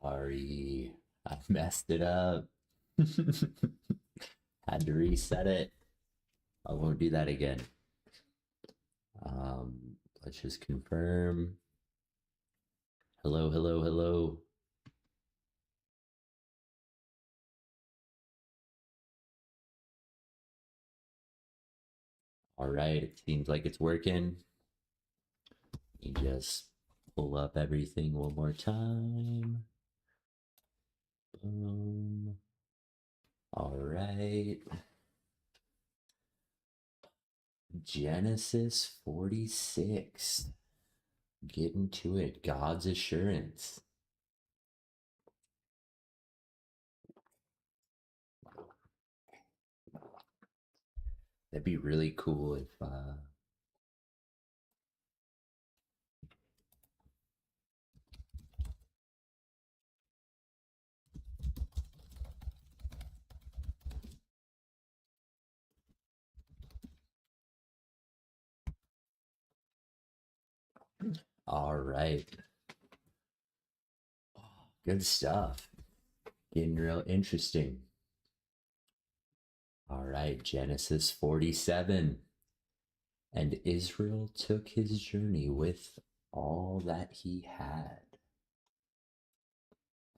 Sorry, I messed it up. Had to reset it. I won't do that again. Let's just confirm. Hello, hello, hello. All right, it seems like it's working. You just pull up everything one more time. Boom. All right. Genesis 46. Get into it. God's assurance. That'd be really cool if all right. Good stuff. Getting real interesting. All right, Genesis 47. And Israel took his journey with all that he had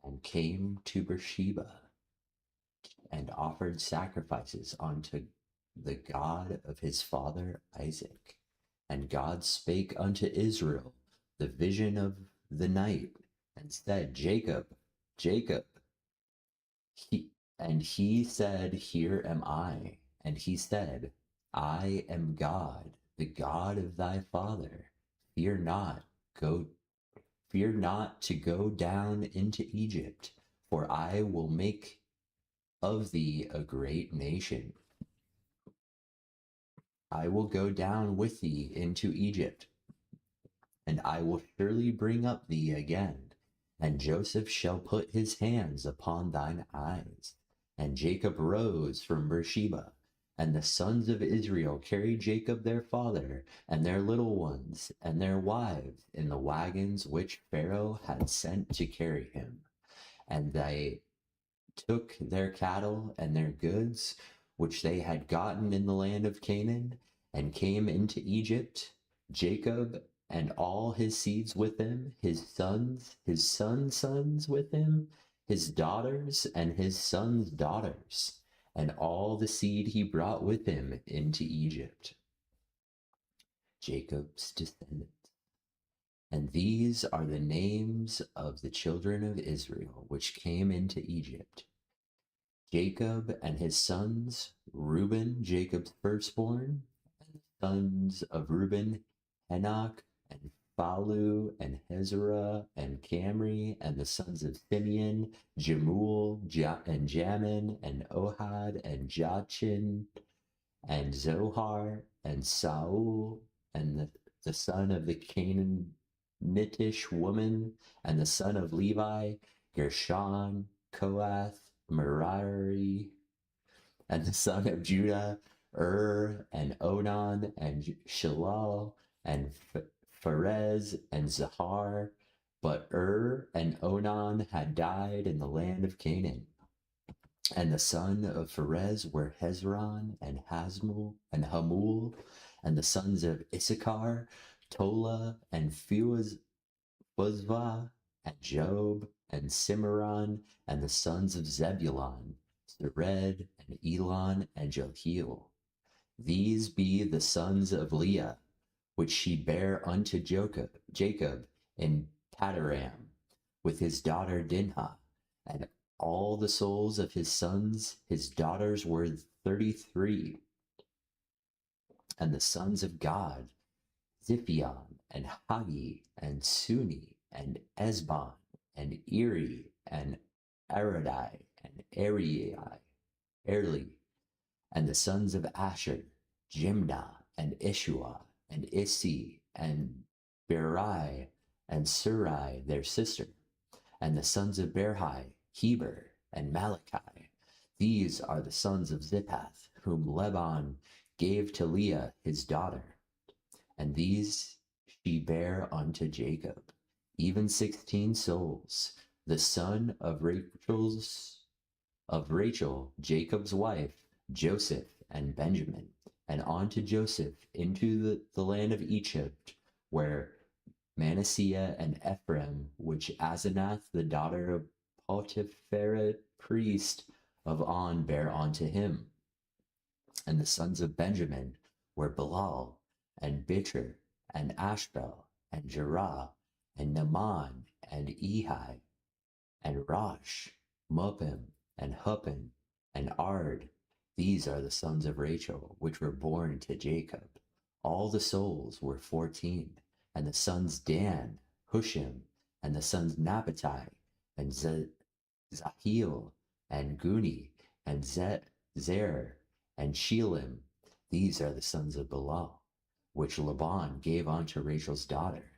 and came to Beersheba and offered sacrifices unto the God of his father Isaac. And God spake unto Israel the vision of the night and said, Jacob, Jacob. And he said, Here am I. And he said, I am God, the God of thy father. Fear not, fear not to go down into Egypt, for I will make of thee a great nation. I will go down with thee into Egypt, and I will surely bring up thee again. And Joseph shall put his hands upon thine eyes. And Jacob rose from Beersheba, and the sons of Israel carried Jacob their father, and their little ones, and their wives, in the wagons which Pharaoh had sent to carry him. And they took their cattle and their goods, which they had gotten in the land of Canaan, and came into Egypt, Jacob and all his seeds with him, his sons' sons with him, his daughters and his sons' daughters, and all the seed he brought with him into Egypt. Jacob's descendants. And these are the names of the children of Israel which came into Egypt. Jacob and his sons, Reuben, Jacob's firstborn, and the sons of Reuben, Henoch, and Phalu, and Hezrah, and Camri, and the sons of Simeon, Jemuel, and Jamin, and Ohad, and Jachin, and Zohar, and Saul, and the son of the Canaanitish woman, and the son of Levi, Gershon, Kohath, Merari, and the son of Judah, and Onan, and Shalal, and Pharez, and Zahar. But and Onan had died in the land of Canaan. And the son of Pharez were Hezron, and Hasmul, and Hamul, and the sons of Issachar, Tola, and Phuzvah, and Job, and Cimarron, and the sons of Zebulon, Sered, and Elon, and Jehiel. These be the sons of Leah, which she bare unto Jacob in Padaram, with his daughter Dinah, and all the souls of his sons, his daughters were 33. And the sons of God, Ziphion, and Hagi, and Suni, and Esbon, and Eri, and Aradai, and Erli, and the sons of Asher, Jimnah, and Ishua, and Isi, and Berai, and Surai, their sister, and the sons of Berhai, Heber, and Malachi. These are the sons of Ziphath, whom Laban gave to Leah his daughter. And these she bare unto Jacob, even 16 souls. the son of Rachel, Jacob's wife, Joseph and Benjamin, and on to Joseph into the land of Egypt, where Manasseh and Ephraim, which Asenath, the daughter of Potipharah, priest of On, bare unto him. And the sons of Benjamin were Bilal, and Bitcher, and Ashbel, and Jerah, and Naaman, and Ehi, and Rosh, Muppim, and Huppim, and Ard. These are the sons of Rachel, which were born to Jacob. All the souls were 14, and the sons Dan, Hushim, and the sons Naphtali, and Zahil, and Guni, and Zer, and Shelim. These are the sons of Bilal, which Laban gave unto Rachel's daughter.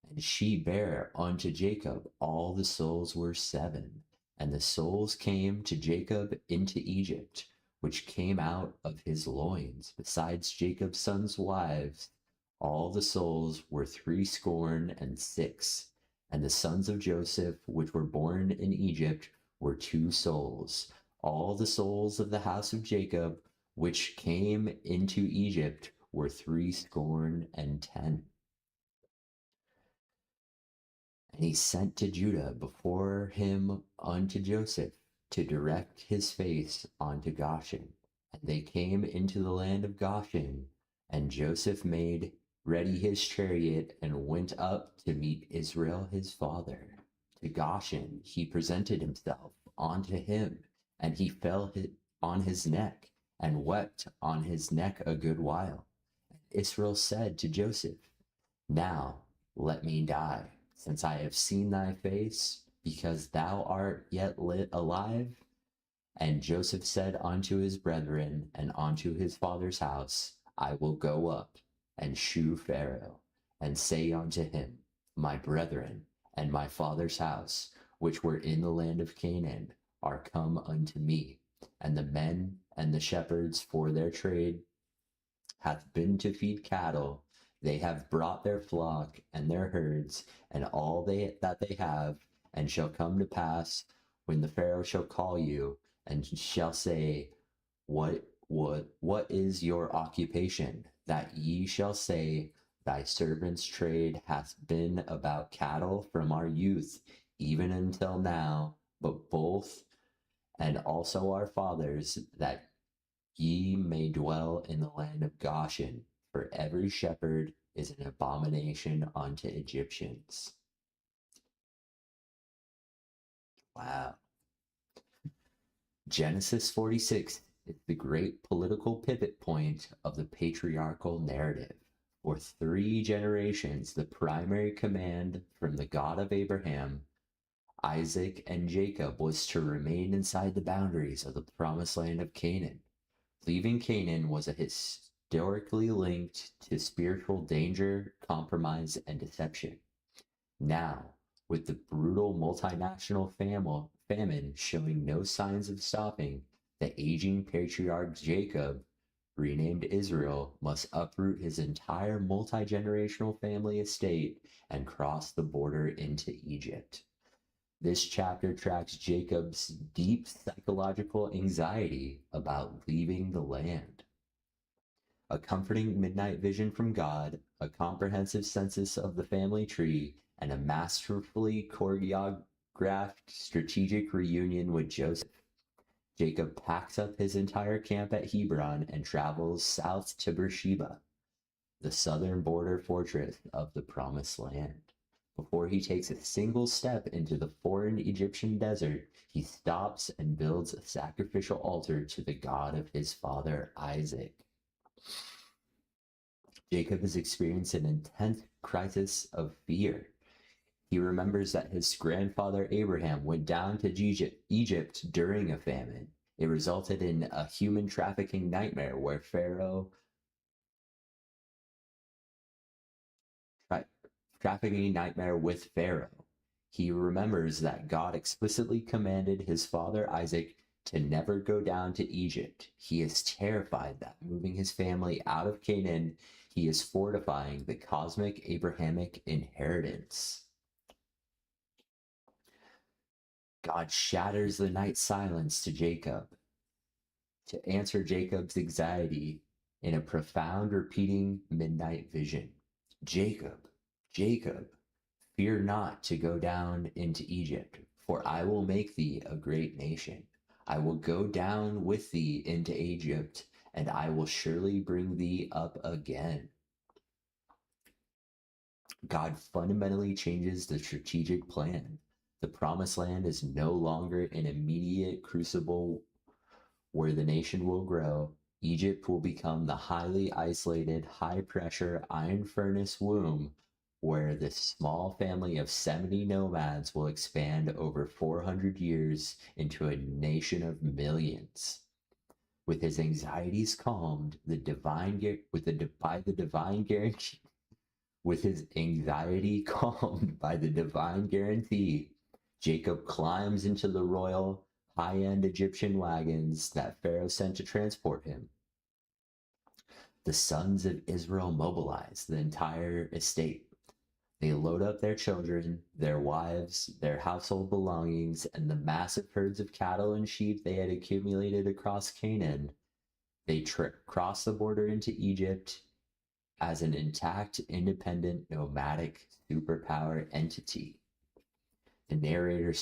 And she bare unto Jacob all the souls were 7. And the souls came to Jacob into Egypt, which came out of his loins, besides Jacob's sons' wives. All the souls were 66. And the sons of Joseph, which were born in Egypt, were 2 souls. All the souls of the house of Jacob, which came into Egypt, were 70. And he sent to Judah before him unto Joseph, to direct his face unto Goshen. And they came into the land of Goshen, and Joseph made ready his chariot, and went up to meet Israel his father. To Goshen he presented himself unto him, and he fell on his neck, and wept on his neck a good while. And Israel said to Joseph, Now let me die, since I have seen thy face, because thou art yet alive. And Joseph said unto his brethren and unto his father's house, I will go up and shew Pharaoh, and say unto him, My brethren and my father's house, which were in the land of Canaan, are come unto me, and the men and the shepherds for their trade hath been to feed cattle. They have brought their flock and their herds, and all that they have, and shall come to pass when the Pharaoh shall call you, and shall say, What is your occupation? That ye shall say, Thy servant's trade hath been about cattle from our youth, even until now, but both and also our fathers, that ye may dwell in the land of Goshen, for every shepherd is an abomination unto Egyptians. Wow. Genesis 46 is the great political pivot point of the patriarchal narrative. For 3 generations, the primary command from the God of Abraham, Isaac, and Jacob was to remain inside the boundaries of the promised land of Canaan. Leaving Canaan was a historically linked to spiritual danger, compromise, and deception. Now, with the brutal multinational famine showing no signs of stopping, the aging patriarch Jacob, renamed Israel, must uproot his entire multi-generational family estate and cross the border into Egypt. This chapter tracks Jacob's deep psychological anxiety about leaving the land. A comforting midnight vision from God, a comprehensive census of the family tree, and a masterfully choreographed strategic reunion with Joseph. Jacob packs up his entire camp at Hebron and travels south to Beersheba, the southern border fortress of the Promised Land. Before he takes a single step into the foreign Egyptian desert, he stops and builds a sacrificial altar to the God of his father Isaac. Jacob has experienced an intense crisis of fear. He remembers that his grandfather Abraham went down to Egypt during a famine. It resulted in a human trafficking nightmare where trafficking nightmare with Pharaoh. He remembers that God explicitly commanded his father Isaac to never go down to Egypt. He is terrified that moving his family out of Canaan, he is fortifying the cosmic Abrahamic inheritance. God shatters the night silence to Jacob to answer Jacob's anxiety in a profound repeating midnight vision. Jacob, Jacob, fear not to go down into Egypt, for I will make thee a great nation. I will go down with thee into Egypt, and I will surely bring thee up again. God fundamentally changes the strategic plan. The promised land is no longer an immediate crucible where the nation will grow. Egypt will become the highly isolated, high pressure iron furnace womb where the small family of 70 nomads will expand over 400 years into a nation of millions. With his anxieties calmed, by the divine guarantee, with his anxiety calmed by the divine guarantee, Jacob climbs into the royal high-end Egyptian wagons that Pharaoh sent to transport him. The sons of Israel mobilize the entire estate. They load up their children, their wives, their household belongings, and the massive herds of cattle and sheep they had accumulated across Canaan. They cross the border into Egypt as an intact, independent, nomadic superpower entity. The narrator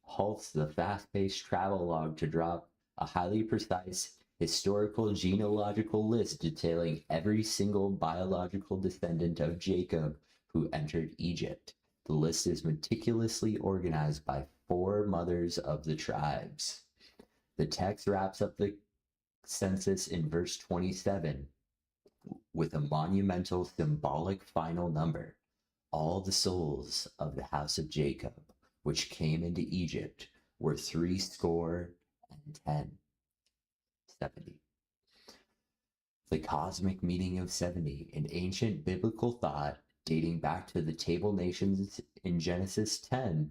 halts the fast-paced travelogue to drop a highly precise historical genealogical list detailing every single biological descendant of Jacob who entered Egypt. The list is meticulously organized by 4 mothers of the tribes. The text wraps up the census in verse 27 with a monumental symbolic final number. All the souls of the house of Jacob, which came into Egypt, were 70. The cosmic meaning of 70, in ancient biblical thought dating back to the table nations in Genesis 10,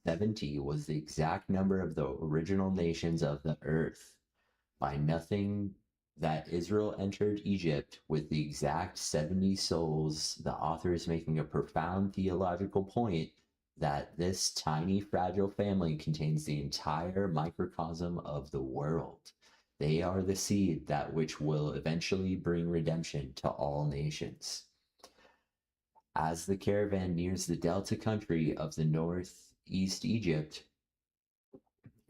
70 was the exact number of the original nations of the earth. By nothing that Israel entered Egypt with the exact 70 souls, the author is making a profound theological point that this tiny, fragile family contains the entire microcosm of the world. They are the seed that which will eventually bring redemption to all nations. As the caravan nears the delta country of the northeast Egypt,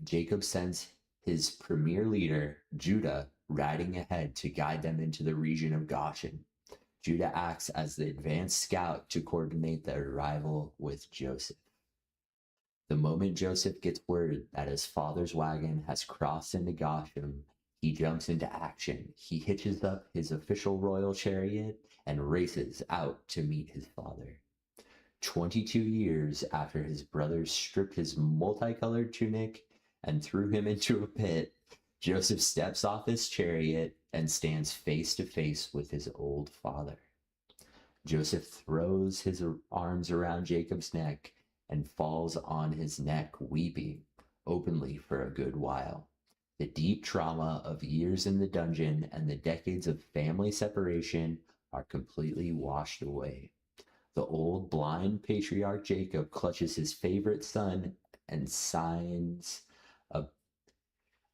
Jacob sends his premier leader, Judah, riding ahead to guide them into the region of Goshen. Judah acts as the advance scout to coordinate the arrival with Joseph. The moment Joseph gets word that his father's wagon has crossed into Goshen, he jumps into action. He hitches up his official royal chariot and races out to meet his father. 22 years after his brothers stripped his multicolored tunic and threw him into a pit, Joseph steps off his chariot and stands face to face with his old father. Joseph throws his arms around Jacob's neck and falls on his neck, weeping openly for a good while. The deep trauma of years in the dungeon and the decades of family separation are completely washed away. The old blind patriarch Jacob clutches his favorite son and signs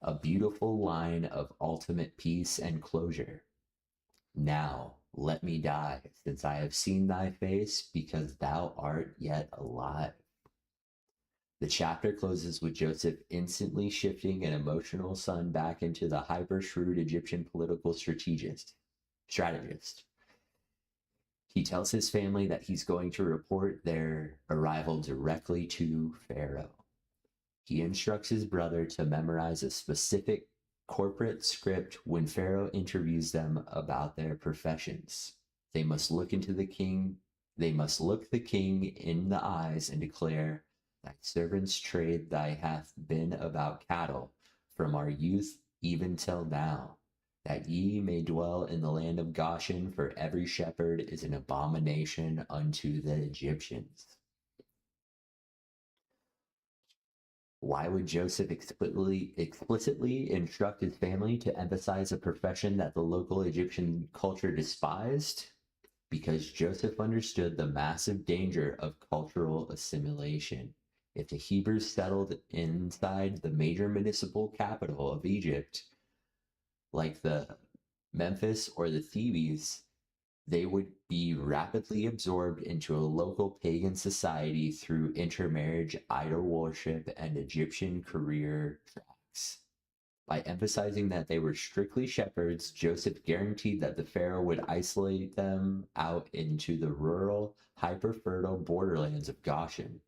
a beautiful line of ultimate peace and closure. Now let me die, since I have seen thy face, because thou art yet alive. The chapter closes with Joseph instantly shifting an emotional son back into the hyper-shrewd Egyptian political strategist. He tells his family that he's going to report their arrival directly to Pharaoh. He instructs his brother to memorize a specific corporate script when Pharaoh interviews them about their professions. They must look the king in the eyes and declare, "Thy servant's trade thy hath been about cattle, from our youth even till now, that ye may dwell in the land of Goshen, for every shepherd is an abomination unto the Egyptians." Why would Joseph explicitly instruct his family to emphasize a profession that the local Egyptian culture despised? Because Joseph understood the massive danger of cultural assimilation. If the Hebrews settled inside the major municipal capital of Egypt, like the Memphis or the Thebes, they would be rapidly absorbed into a local pagan society through intermarriage, idol worship, and Egyptian career tracks. By emphasizing that they were strictly shepherds, Joseph guaranteed that the Pharaoh would isolate them out into the rural, hyper-fertile borderlands of Goshen.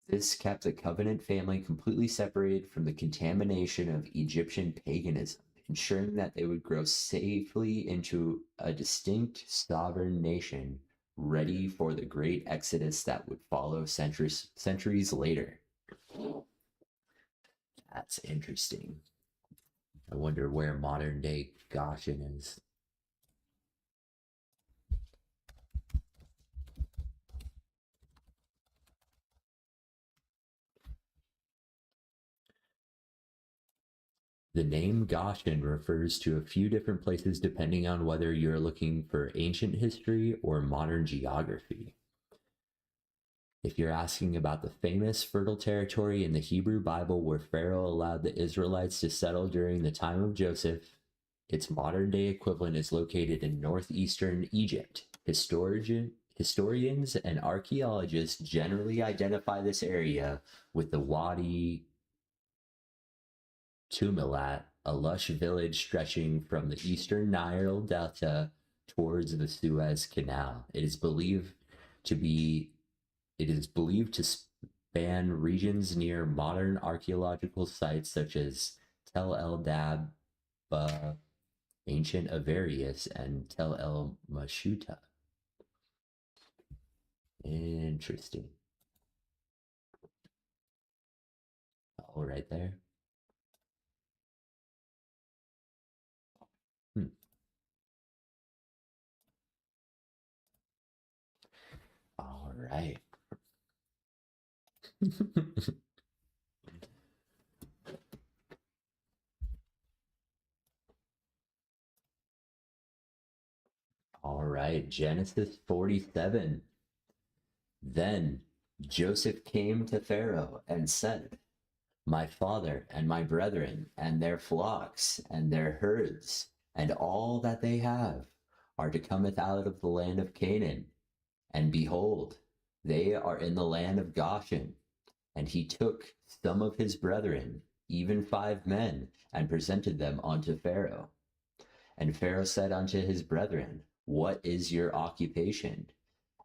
This kept the covenant family completely separated from the contamination of Egyptian paganism, ensuring that they would grow safely into a distinct sovereign nation, ready for the great exodus that would follow centuries later. That's interesting. I wonder where modern day Goshen is. The name Goshen refers to a few different places depending on whether you're looking for ancient history or modern geography. If you're asking about the famous fertile territory in the Hebrew Bible where Pharaoh allowed the Israelites to settle during the time of Joseph, its modern day equivalent is located in northeastern Egypt. Historians and archaeologists generally identify this area with the Wadi Tumilat, a lush village stretching from the eastern Nile Delta towards the Suez Canal. It is believed to span regions near modern archaeological sites such as Tel El Dabba, ancient Avarius, and Tel El Mashuta. Interesting. All right there. All right. All right, Genesis 47. Then Joseph came to Pharaoh and said, my father and my brethren and their flocks and their herds and all that they have are to cometh out of the land of Canaan. And behold, they are in the land of Goshen. And he took some of his brethren, even 5 men, and presented them unto Pharaoh. And Pharaoh said unto his brethren, what is your occupation?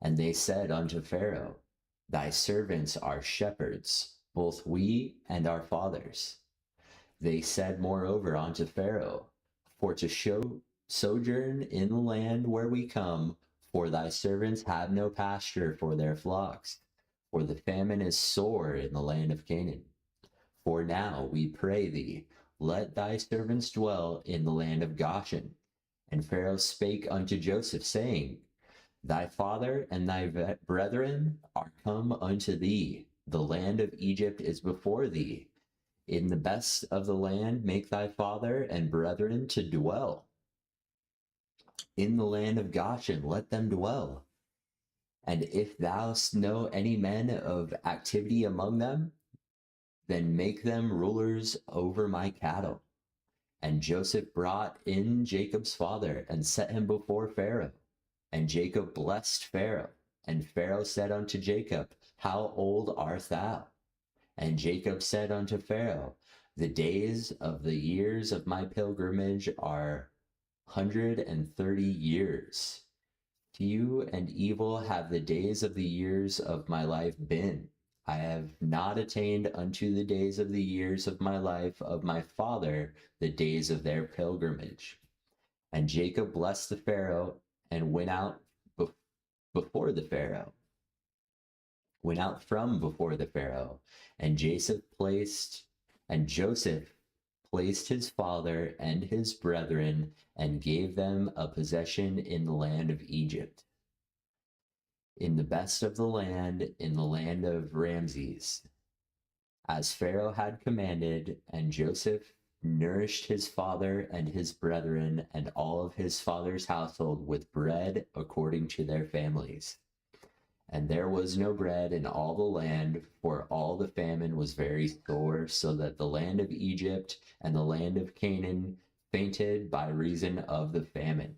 And they said unto Pharaoh, thy servants are shepherds, both we and our fathers. They said moreover unto Pharaoh, for to sojourn in the land where we come, for thy servants have no pasture for their flocks, for the famine is sore in the land of Canaan. For now, we pray thee, let thy servants dwell in the land of Goshen. And Pharaoh spake unto Joseph, saying, thy father and thy brethren are come unto thee. The land of Egypt is before thee. In the best of the land make thy father and brethren to dwell. In the land of Goshen let them dwell. And if thou know any men of activity among them, then make them rulers over my cattle. And Joseph brought in Jacob's father and set him before Pharaoh. And Jacob blessed Pharaoh. And Pharaoh said unto Jacob, how old art thou? And Jacob said unto Pharaoh, the days of the years of my pilgrimage are 130 years. Few and evil have the days of the years of my life been. I have not attained unto the days of the years of my life of my father, the days of their pilgrimage. And Jacob blessed the Pharaoh and went out before the Pharaoh. Went out from before the Pharaoh, and Joseph placed his father and his brethren and gave them a possession in the land of Egypt, in the best of the land, in the land of Ramses, as Pharaoh had commanded. And Joseph nourished his father and his brethren and all of his father's household with bread according to their families. And there was no bread in all the land, for all the famine was very sore, so that the land of Egypt and the land of Canaan fainted by reason of the famine.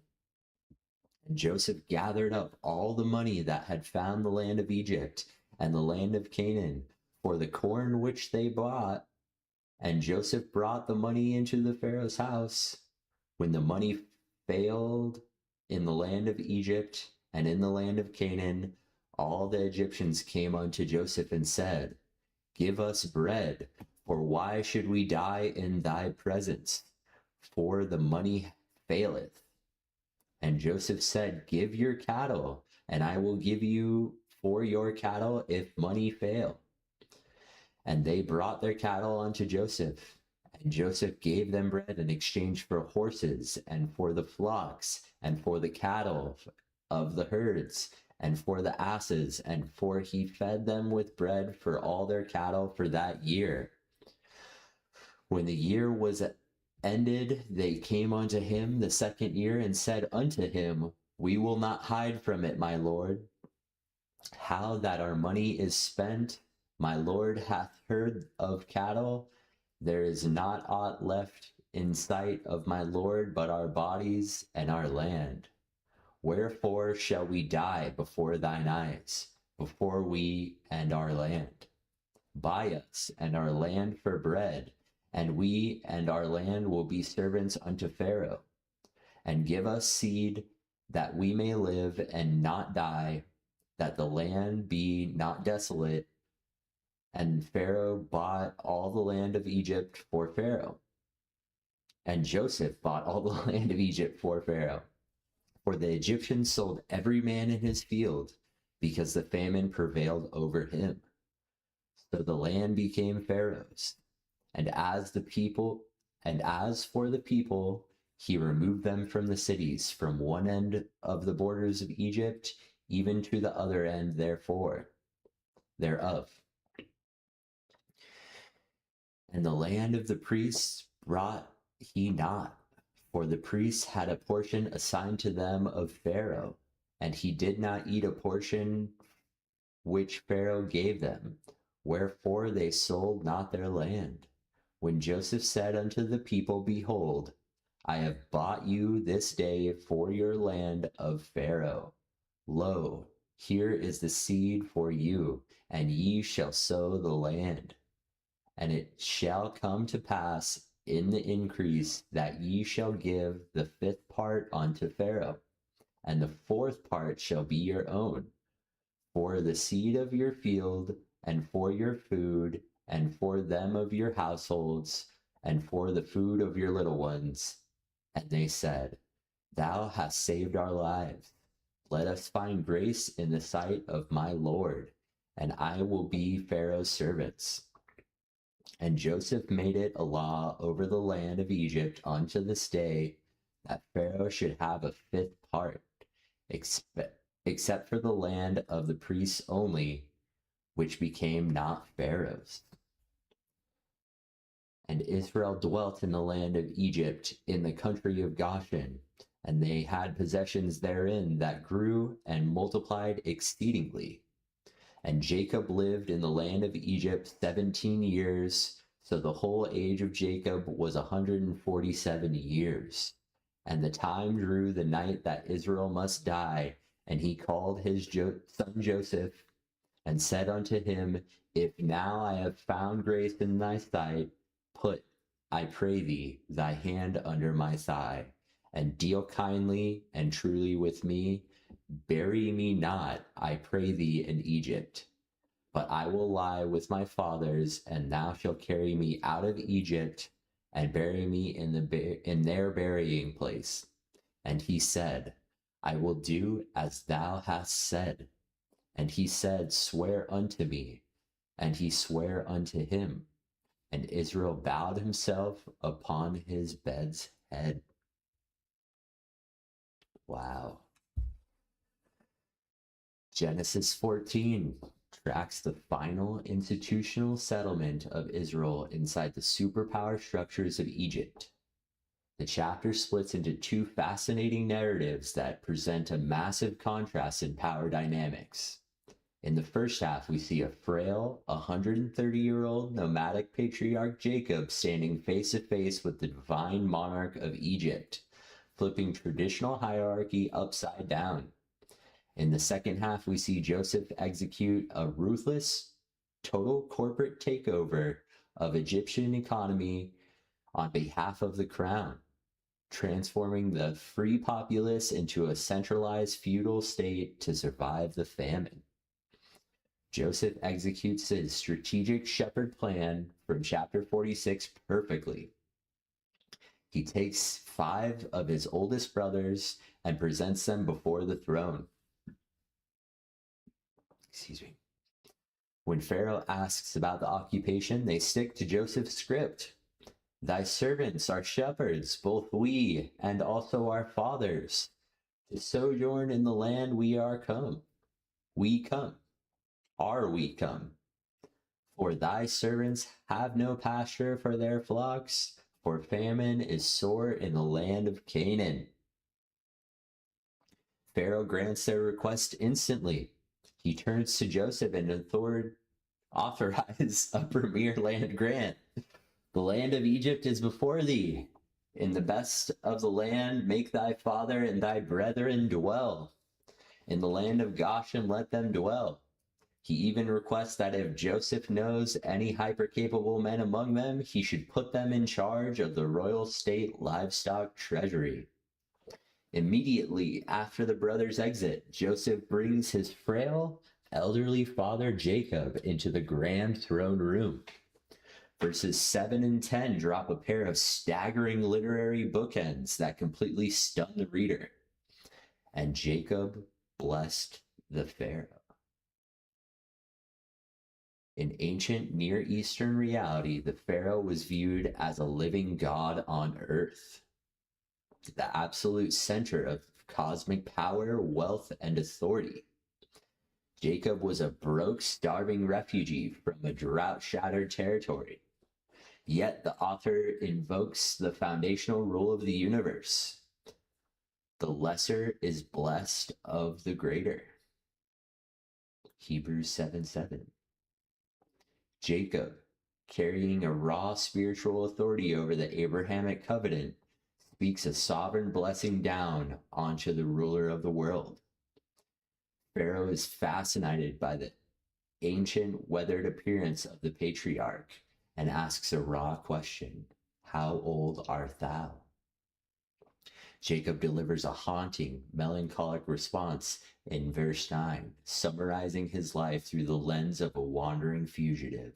And Joseph gathered up all the money that had found the land of Egypt and the land of Canaan for the corn which they bought. And Joseph brought the money into the Pharaoh's house. When the money failed in the land of Egypt and in the land of Canaan, all the Egyptians came unto Joseph and said, Give us bread, for why should we die in thy presence? For the money faileth. And Joseph said, Give your cattle, and I will give you for your cattle if money fail. And they brought their cattle unto Joseph. And Joseph gave them bread in exchange for horses, and for the flocks, and for the cattle of the herds, and for the asses, and for he fed them with bread for all their cattle for that year. When the year was ended, they came unto him the second year, and said unto him, We will not hide from it, my lord, how that our money is spent. My lord hath heard of cattle. There is not aught left in sight of my lord but our bodies and our land. Wherefore shall we die before thine eyes, before we and our land? Buy us and our land for bread, and we and our land will be servants unto Pharaoh. And give us seed, that we may live and not die, that the land be not desolate. And Pharaoh bought all the land of Egypt for Pharaoh. And Joseph bought all the land of Egypt for Pharaoh. For the Egyptians sold every man in his field, because the famine prevailed over him. So the land became Pharaoh's. And as for the people, he removed them from the cities, from one end of the borders of Egypt, even to the other end thereof. And the land of the priests brought he not, for the priests had a portion assigned to them of Pharaoh, and he did not eat a portion which Pharaoh gave them, wherefore they sold not their land. When Joseph said unto the people, Behold, I have bought you this day for your land of Pharaoh. Lo, here is the seed for you, and ye shall sow the land. And it shall come to pass in the increase that ye shall give the fifth part unto Pharaoh, and the fourth part shall be your own, for the seed of your field, and for your food, and for them of your households, and for the food of your little ones. And they said, Thou hast saved our lives. Let us find grace in the sight of my Lord, and I will be Pharaoh's servants. And Joseph made it a law over the land of Egypt unto this day, that Pharaoh should have a fifth part, except for the land of the priests only, which became not Pharaoh's. And Israel dwelt in the land of Egypt, in the country of Goshen, and they had possessions therein that grew and multiplied exceedingly. And Jacob lived in the land of Egypt 17 years, so the whole age of Jacob was 147 years. And the time drew the night that Israel must die, and he called his son Joseph, and said unto him, If now I have found grace in thy sight, put, I pray thee, thy hand under my thigh, and deal kindly and truly with me. Bury me not, I pray thee, in Egypt. But I will lie with my fathers, and thou shalt carry me out of Egypt, and bury me in their burying place. And he said, I will do as thou hast said. And he said, Swear unto me. And he sware unto him. And Israel bowed himself upon his bed's head. Wow. Genesis 14 tracks the final institutional settlement of Israel inside the superpower structures of Egypt. The chapter splits into two fascinating narratives that present a massive contrast in power dynamics. In the first half, we see a frail, 130-year-old nomadic patriarch Jacob standing face to face with the divine monarch of Egypt, flipping traditional hierarchy upside down. In the second half, we see Joseph execute a ruthless, total corporate takeover of Egyptian economy on behalf of the crown, transforming the free populace into a centralized feudal state to survive the famine. Joseph executes his strategic shepherd plan from chapter 46 perfectly. He takes 5 of his oldest brothers and presents them before the throne. Excuse me. When Pharaoh asks about the occupation, they stick to Joseph's script. Thy servants are shepherds, both we and also our fathers. To sojourn in the land we are come. We come. Are we come? For thy servants have no pasture for their flocks, for famine is sore in the land of Canaan. Pharaoh grants their request instantly. He turns to Joseph and authorize a premier land grant. The land of Egypt is before thee. In the best of the land make thy father and thy brethren dwell. In the land of Goshen let them dwell. He even requests that if Joseph knows any hyper-capable men among them, he should put them in charge of the royal state livestock treasury. Immediately after the brothers' exit, Joseph brings his frail, elderly father Jacob into the grand throne room. Verses 7 and 10 drop a pair of staggering literary bookends that completely stun the reader. And Jacob blessed the Pharaoh. In ancient Near Eastern reality, the Pharaoh was viewed as a living god on earth, the absolute center of cosmic power, wealth, and authority. Jacob was a broke, starving refugee from a drought-shattered territory. Yet the author invokes the foundational rule of the universe. The lesser is blessed of the greater. Hebrews 7:7. Jacob, carrying a raw spiritual authority over the Abrahamic covenant, speaks a sovereign blessing down onto the ruler of the world. Pharaoh is fascinated by the ancient, weathered appearance of the patriarch and asks a raw question: how old art thou? Jacob delivers a haunting, melancholic response in verse 9, summarizing his life through the lens of a wandering fugitive.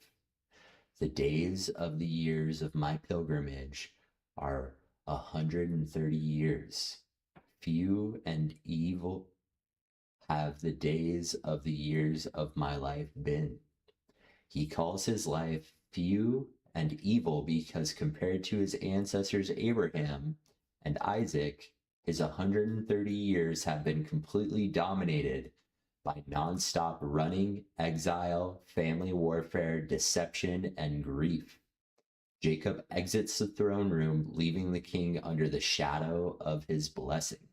The days of the years of my pilgrimage are 130 years. Few and evil have the days of the years of my life been. He calls his life few and evil because compared to his ancestors Abraham and Isaac, his 130 years have been completely dominated by nonstop running, exile, family warfare, deception, and grief. Jacob exits the throne room, leaving the king under the shadow of his blessing.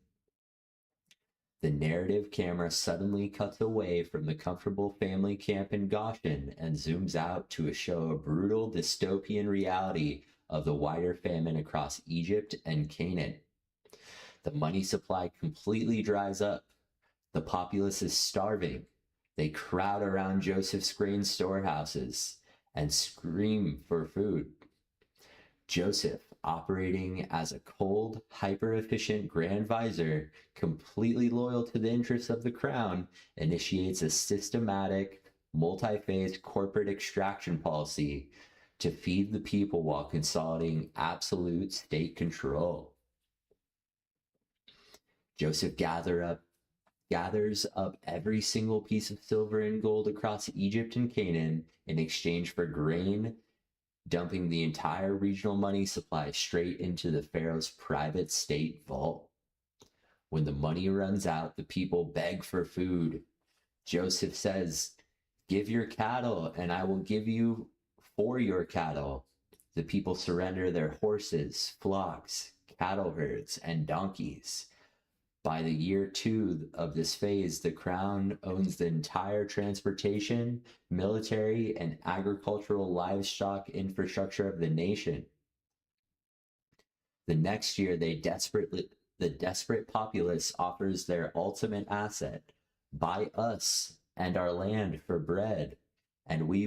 The narrative camera suddenly cuts away from the comfortable family camp in Goshen and zooms out to show a brutal dystopian reality of the wider famine across Egypt and Canaan. The money supply completely dries up. The populace is starving. They crowd around Joseph's grain storehouses and scream for food. Joseph, operating as a cold, hyper-efficient grand vizier, completely loyal to the interests of the crown, initiates a systematic, multi-phase corporate extraction policy to feed the people while consolidating absolute state control. Joseph gathers up every single piece of silver and gold across Egypt and Canaan in exchange for grain, dumping the entire regional money supply straight into the Pharaoh's private state vault. When the money runs out, the people beg for food. Joseph says, "Give your cattle, and I will give you for your cattle." The people surrender their horses, flocks, cattle herds, and donkeys. By the year 2 of this phase, the crown owns the entire transportation, military, and agricultural livestock infrastructure of the nation. The next year, the desperate populace offers their ultimate asset: buy us and our land for bread, and we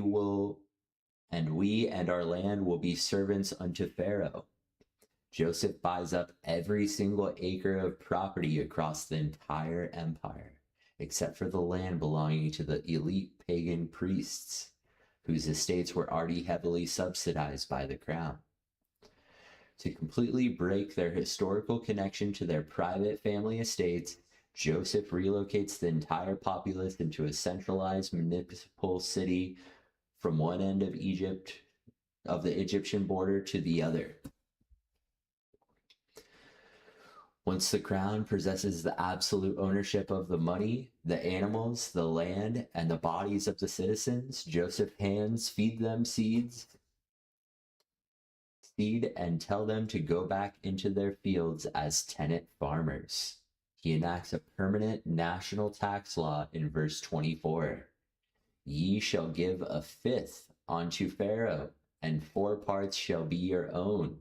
and our land will be servants unto Pharaoh. Joseph buys up every single acre of property across the entire empire, except for the land belonging to the elite pagan priests, whose estates were already heavily subsidized by the crown. To completely break their historical connection to their private family estates, Joseph relocates the entire populace into a centralized municipal city from one end of the Egyptian border to the other. Once the crown possesses the absolute ownership of the money, the animals, the land, and the bodies of the citizens, Joseph feed them seed, and tell them to go back into their fields as tenant farmers. He enacts a permanent national tax law in verse 24. Ye shall give a fifth unto Pharaoh, and 4 parts shall be your own.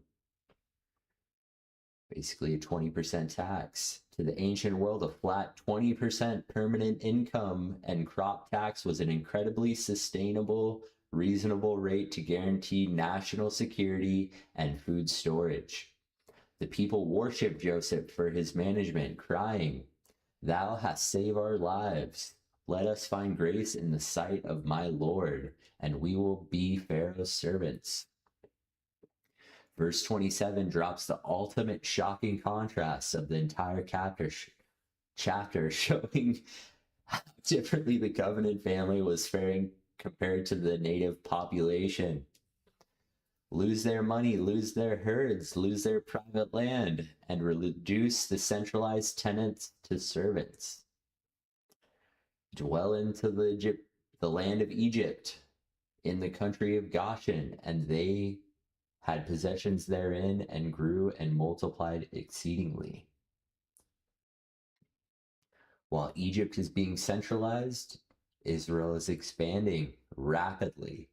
Basically a 20% tax. To the ancient world, a flat 20% permanent income and crop tax was an incredibly sustainable, reasonable rate to guarantee national security and food storage. The people worshiped Joseph for his management, crying, "Thou hast saved our lives. Let us find grace in the sight of my Lord, and we will be Pharaoh's servants." Verse 27 drops the ultimate shocking contrast of the entire chapter, showing how differently the covenant family was faring compared to the native population. Lose their money, lose their herds, lose their private land, and reduce the centralized tenants to servants. Dwell into the land of Egypt, in the country of Goshen, and they had possessions therein and grew and multiplied exceedingly. While Egypt is being centralized, Israel is expanding rapidly,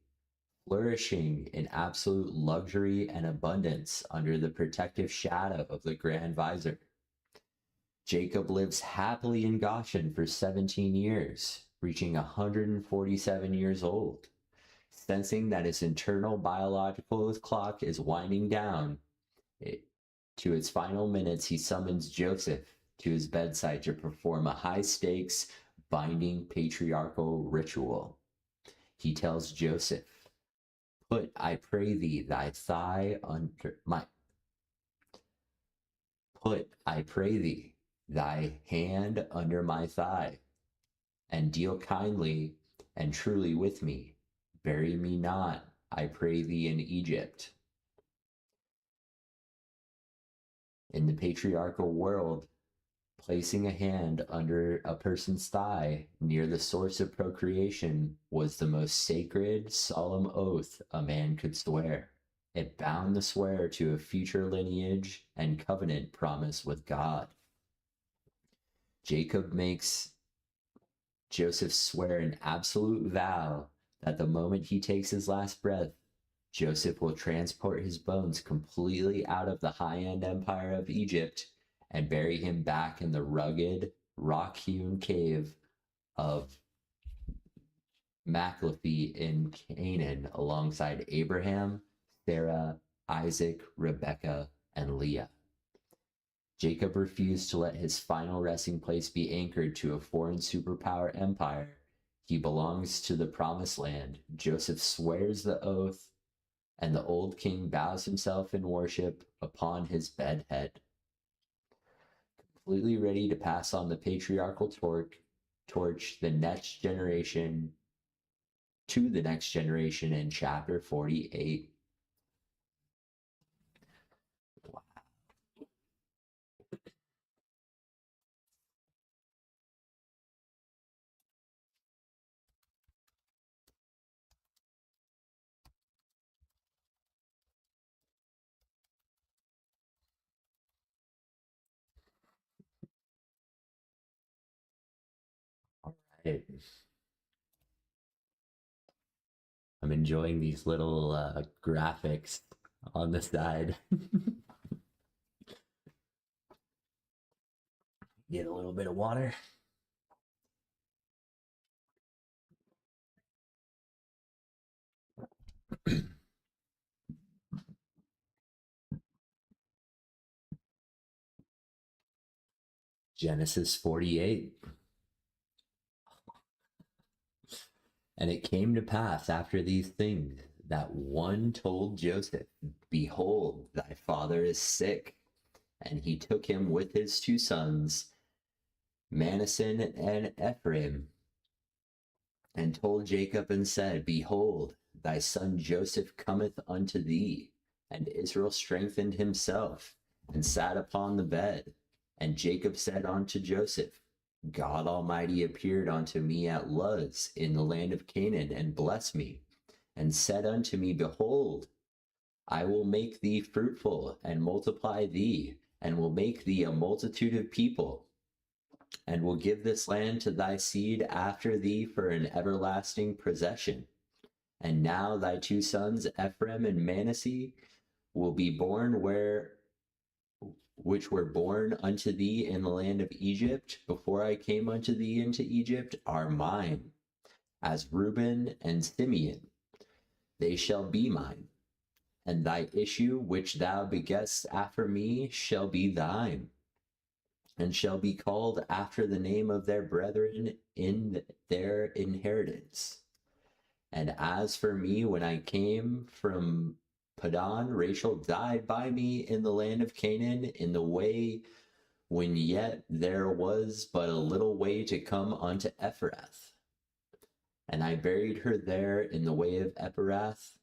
flourishing in absolute luxury and abundance under the protective shadow of the Grand Visor. Jacob lives happily in Goshen for 17 years, reaching 147 years old. Sensing that his internal biological clock is winding down to its final minutes, he summons Joseph to his bedside to perform a high-stakes, binding patriarchal ritual. He tells Joseph, "Put, I pray thee, thy thigh under my... Put, I pray thee, thy hand under my thigh, and deal kindly and truly with me. Bury me not, I pray thee, in Egypt." In the patriarchal world, placing a hand under a person's thigh near the source of procreation was the most sacred, solemn oath a man could swear. It bound the swearer to a future lineage and covenant promise with God. Jacob makes Joseph swear an absolute vow that the moment he takes his last breath, Joseph will transport his bones completely out of the high-end empire of Egypt and bury him back in the rugged, rock-hewn cave of Machpelah in Canaan alongside Abraham, Sarah, Isaac, Rebekah, and Leah. Jacob refused to let his final resting place be anchored to a foreign superpower empire. He belongs to the promised land. Joseph swears the oath, and the old king bows himself in worship upon his bed head. Completely ready to pass on the patriarchal torch the next generation to the next generation in chapter 48. Wow. right. I'm enjoying these little graphics on the side. Get a little bit of water. Genesis 48. And it came to pass after these things that one told Joseph, Behold, thy father is sick. And he took him with his two sons, Manasseh and Ephraim, and told Jacob and said, Behold, thy son Joseph cometh unto thee. And Israel strengthened himself and sat upon the bed. And Jacob said unto Joseph, God Almighty appeared unto me at Luz in the land of Canaan, and blessed me, and said unto me, Behold, I will make thee fruitful, and multiply thee, and will make thee a multitude of people, and will give this land to thy seed after thee for an everlasting possession. And now thy two sons, Ephraim and Manasseh, will be born which were born unto thee in the land of Egypt, before I came unto thee into Egypt, are mine, as Reuben and Simeon. They shall be mine, and thy issue which thou begettest after me shall be thine, and shall be called after the name of their brethren in their inheritance. And as for me, when I came from Padan, Rachel died by me in the land of Canaan, in the way when yet there was but a little way to come unto Ephrath. And I buried her there in the way of Ephrath.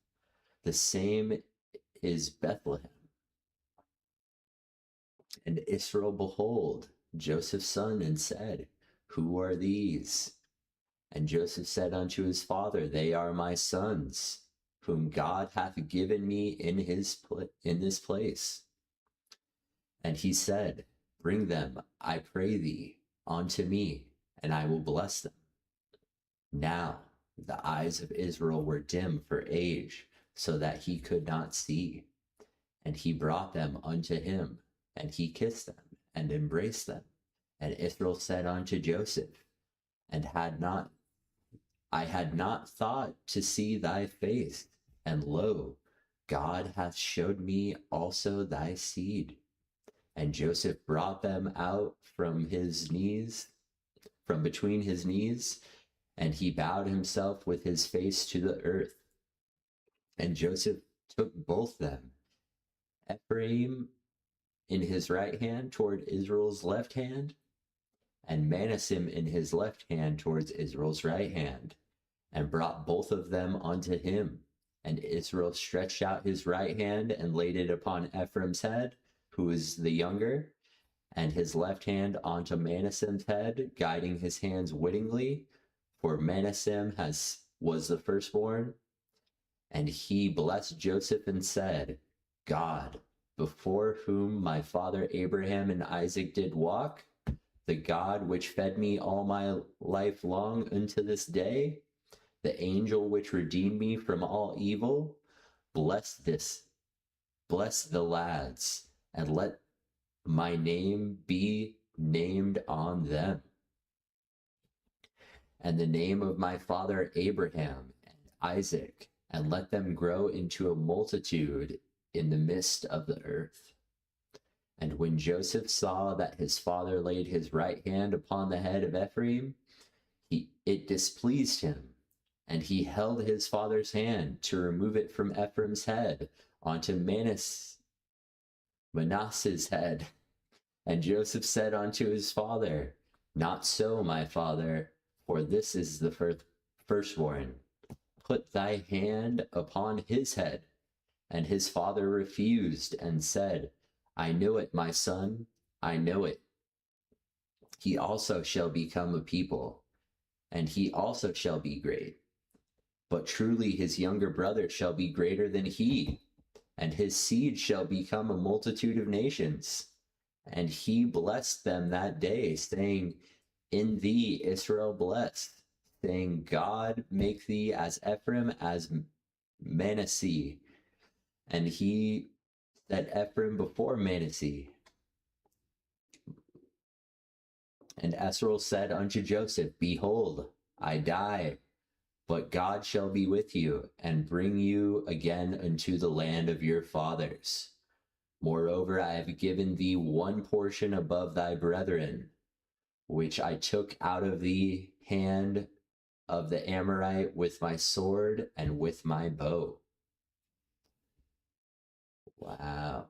The same is Bethlehem. And Israel, behold, Joseph's son, and said, Who are these? And Joseph said unto his father, They are my sons, whom God hath given me in this place. And he said, Bring them, I pray thee, unto me, and I will bless them. Now the eyes of Israel were dim for age, so that he could not see. And he brought them unto him, and he kissed them, and embraced them. And Israel said unto Joseph, I had not thought to see thy face, and lo, God hath showed me also thy seed. And Joseph brought them out from between his knees, and he bowed himself with his face to the earth. And Joseph took both them, Ephraim in his right hand toward Israel's left hand, and Manasseh in his left hand towards Israel's right hand, and brought both of them unto him. And Israel stretched out his right hand and laid it upon Ephraim's head, who is the younger, and his left hand onto Manasseh's head, guiding his hands wittingly, for Manasseh was the firstborn. And he blessed Joseph and said, God, before whom my father Abraham and Isaac did walk, the God which fed me all my life long unto this day, the angel which redeemed me from all evil, bless the lads, and let my name be named on them, and the name of my father Abraham and Isaac, and let them grow into a multitude in the midst of the earth. And when Joseph saw that his father laid his right hand upon the head of Ephraim, it displeased him, and he held his father's hand to remove it from Ephraim's head onto Manasseh's head. And Joseph said unto his father, Not so, my father, for this is the firstborn. Put thy hand upon his head. And his father refused and said, I know it, my son, I know it. He also shall become a people, and he also shall be great. But truly his younger brother shall be greater than he, and his seed shall become a multitude of nations. And he blessed them that day, saying, In thee Israel blessed, saying, God make thee as Ephraim as Manasseh. And he set Ephraim before Manasseh. And Esrael said unto Joseph, Behold, I die, but God shall be with you, and bring you again unto the land of your fathers. Moreover, I have given thee one portion above thy brethren, which I took out of the hand of the Amorite with my sword and with my bow. Wow.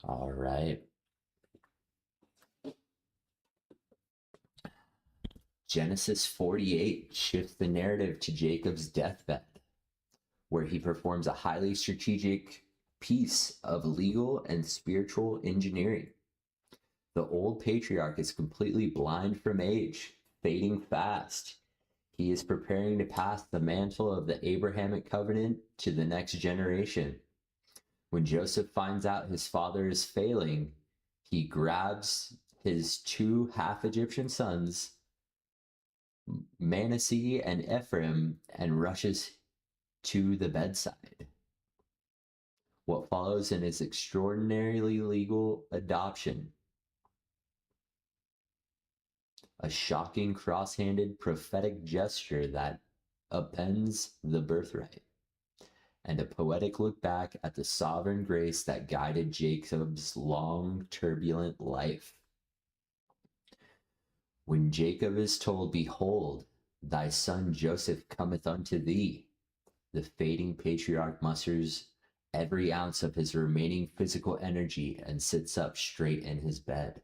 All right. Genesis 48 shifts the narrative to Jacob's deathbed, where he performs a highly strategic piece of legal and spiritual engineering. The old patriarch is completely blind from age, fading fast. He is preparing to pass the mantle of the Abrahamic covenant to the next generation. When Joseph finds out his father is failing, he grabs his two half-Egyptian sons, Manasseh and Ephraim, and rushes to the bedside. What follows in his extraordinarily legal adoption, a shocking cross-handed prophetic gesture that upends the birthright, and a poetic look back at the sovereign grace that guided Jacob's long, turbulent life. When Jacob is told, Behold, thy son Joseph cometh unto thee, the fading patriarch musters every ounce of his remaining physical energy and sits up straight in his bed.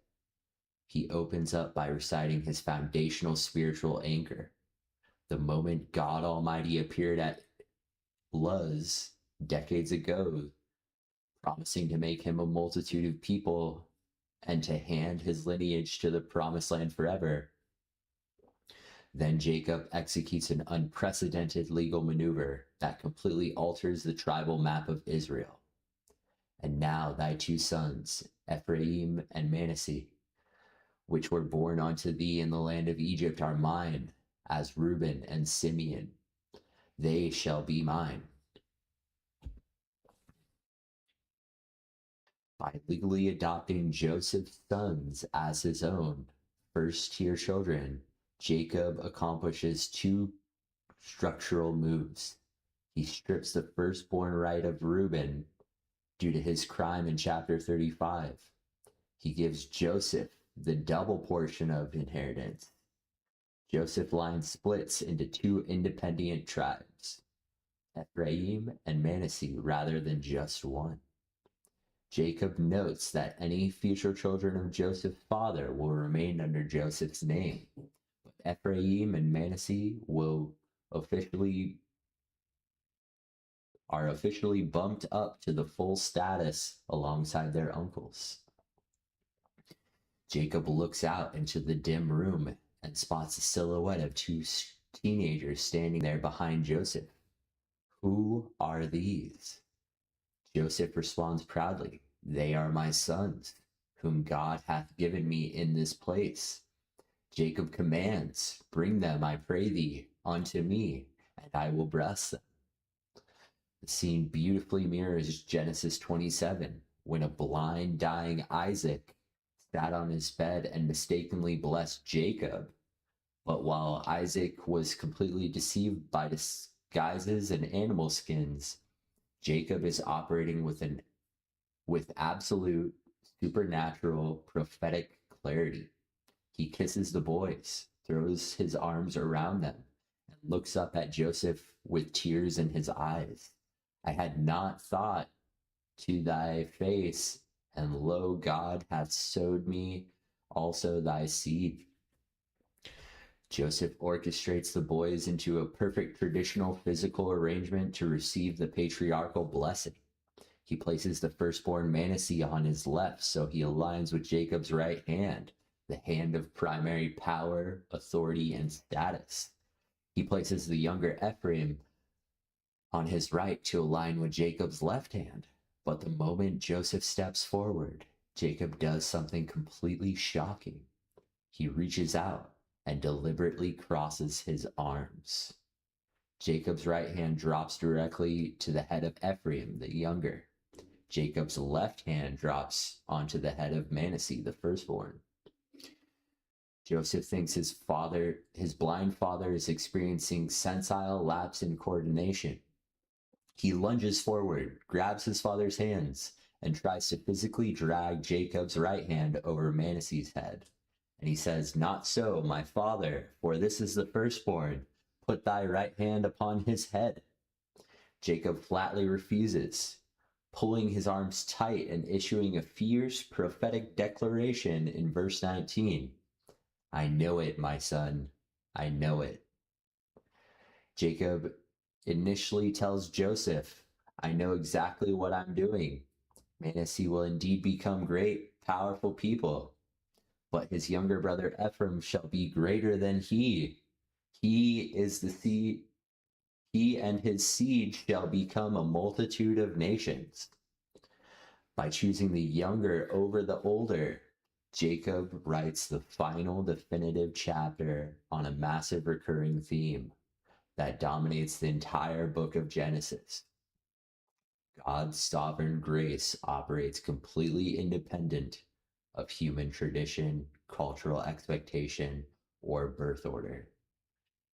He opens up by reciting his foundational spiritual anchor. The moment God Almighty appeared at Luz decades ago, promising to make him a multitude of people and to hand his lineage to the promised land forever. Then Jacob executes an unprecedented legal maneuver that completely alters the tribal map of Israel. And now thy two sons, Ephraim and Manasseh, which were born unto thee in the land of Egypt, are mine, as Reuben and Simeon. They shall be mine. By legally adopting Joseph's sons as his own first-tier children, Jacob accomplishes two structural moves. He strips the firstborn right of Reuben due to his crime in chapter 35. He gives Joseph the double portion of inheritance. Joseph line splits into two independent tribes, Ephraim and Manasseh, rather than just one. Jacob notes that any future children of Joseph's father will remain under Joseph's name, but Ephraim and Manasseh are officially bumped up to the full status alongside their uncles. Jacob looks out into the dim room and spots a silhouette of two teenagers standing there behind Joseph. Who are these? Joseph responds proudly, They are my sons, whom God hath given me in this place. Jacob commands, Bring them, I pray thee, unto me, and I will bless them. The scene beautifully mirrors Genesis 27, when a blind, dying Isaac sat on his bed and mistakenly blessed Jacob. But while Isaac was completely deceived by disguises and animal skins, Jacob is operating with absolute supernatural prophetic clarity. He kisses the boys, throws his arms around them, and looks up at Joseph with tears in his eyes. I had not thought to thy face, and lo, God hath sowed me also thy seed. Joseph orchestrates the boys into a perfect traditional physical arrangement to receive the patriarchal blessing. He places the firstborn Manasseh on his left, so he aligns with Jacob's right hand, the hand of primary power, authority, and status. He places the younger Ephraim on his right to align with Jacob's left hand. But the moment Joseph steps forward, Jacob does something completely shocking. He reaches out and deliberately crosses his arms. Jacob's right hand drops directly to the head of Ephraim, the younger. Jacob's left hand drops onto the head of Manasseh, the firstborn. Joseph thinks his blind father, is experiencing sensile lapse in coordination. He lunges forward, grabs his father's hands, and tries to physically drag Jacob's right hand over Manasseh's head. And he says, "Not so, my father, for this is the firstborn. Put thy right hand upon his head." Jacob flatly refuses, pulling his arms tight and issuing a fierce prophetic declaration in verse 19. "I know it, my son. I know it." Jacob initially tells Joseph, "I know exactly what I'm doing. Manasseh will indeed become great, powerful people, but his younger brother Ephraim shall be greater than he. He is the seed. He and his seed shall become a multitude of nations." By choosing the younger over the older, Jacob writes the final definitive chapter on a massive recurring theme that dominates the entire book of Genesis. God's sovereign grace operates completely independent of human tradition, cultural expectation, or birth order.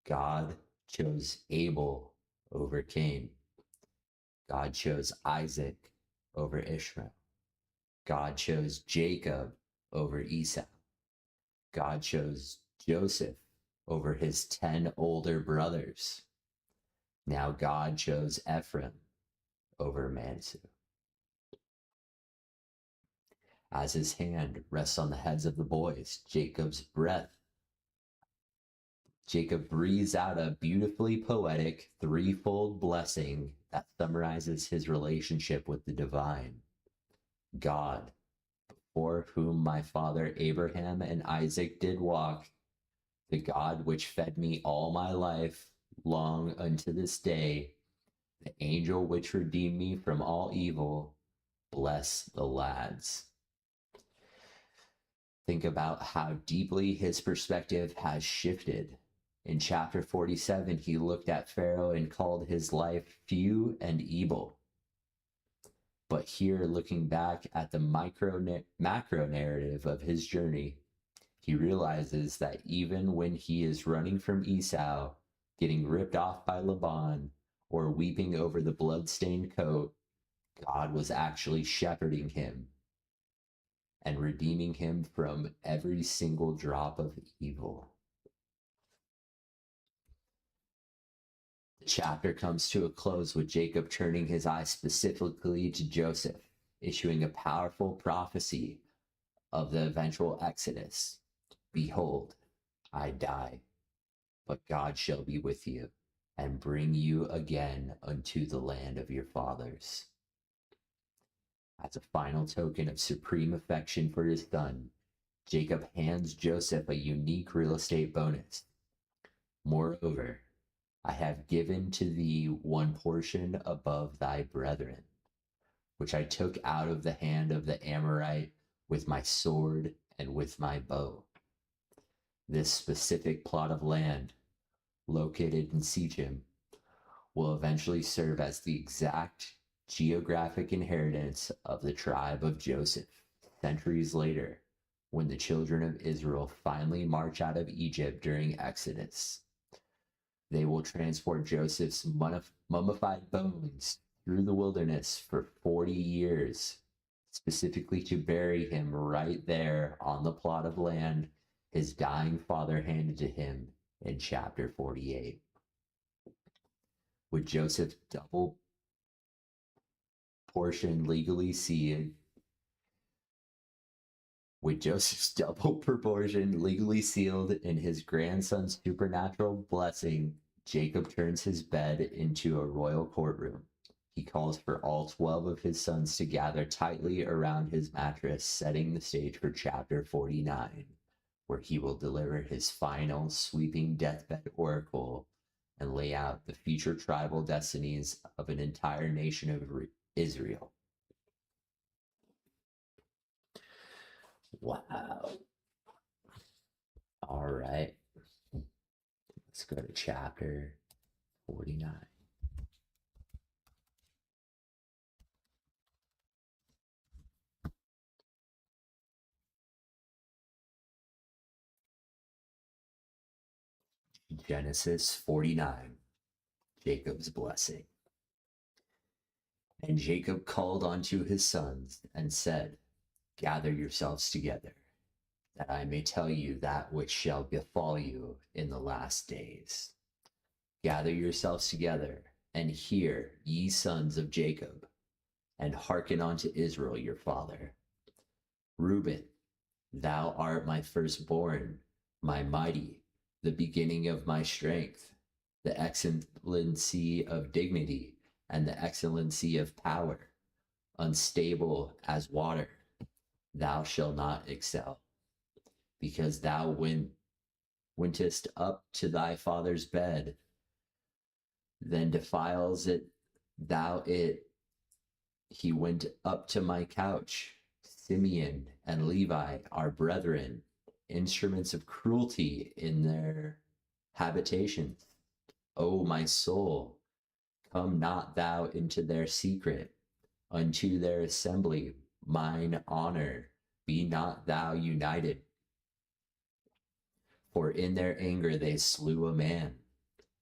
God chose Abel over Cain. God chose Isaac over Ishmael. God chose Jacob over Esau. God chose Joseph over his 10 older brothers. Now God chose Ephraim over Manasseh. As his hand rests on the heads of the boys, Jacob breathes out a beautifully poetic threefold blessing that summarizes his relationship with the divine. God, before whom my father Abraham and Isaac did walk, the God which fed me all my life long unto this day, the angel which redeemed me from all evil, bless the lads. Think about how deeply his perspective has shifted. In chapter 47, he looked at Pharaoh and called his life few and evil. But here, looking back at the macro narrative of his journey, he realizes that even when he is running from Esau, getting ripped off by Laban, or weeping over the blood-stained coat, God was actually shepherding him and redeeming him from every single drop of evil. The chapter comes to a close with Jacob turning his eyes specifically to Joseph, issuing a powerful prophecy of the eventual Exodus. "Behold, I die, but God shall be with you, and bring you again unto the land of your fathers." As a final token of supreme affection for his son, Jacob hands Joseph a unique real estate bonus. "Moreover, I have given to thee one portion above thy brethren, which I took out of the hand of the Amorite with my sword and with my bow." This specific plot of land, located in Shechem, will eventually serve as the exact geographic inheritance of the tribe of Joseph centuries later, when the children of Israel finally march out of Egypt during Exodus. They will transport Joseph's mummified bones through the wilderness for 40 years, specifically to bury him right there on the plot of land his dying father handed to him in chapter 48. With Joseph's double portion legally sealed, with Joseph's double proportion legally sealed in his grandson's supernatural blessing, Jacob turns his bed into a royal courtroom. He calls for all 12 of his sons to gather tightly around his mattress, setting the stage for chapter 49, where he will deliver his final sweeping deathbed oracle and lay out the future tribal destinies of an entire nation of Israel. Wow. All right. Let's go to chapter 49. Genesis 49. Jacob's blessing. And Jacob called unto his sons and said, Gather yourselves together, that I may tell you that which shall befall you in the last days. Gather yourselves together, and hear, ye sons of Jacob, and hearken unto Israel your father. Reuben, thou art my firstborn, my mighty, the beginning of my strength, the excellency of dignity, and the excellency of power, unstable as water. Thou shalt not excel, because thou wentest up to thy father's bed, then defiles it thou it. He went up to my couch. Simeon and Levi are brethren, instruments of cruelty in their habitations. O my soul, come not thou into their secret, unto their assembly, mine honor, be not thou united. For in their anger they slew a man,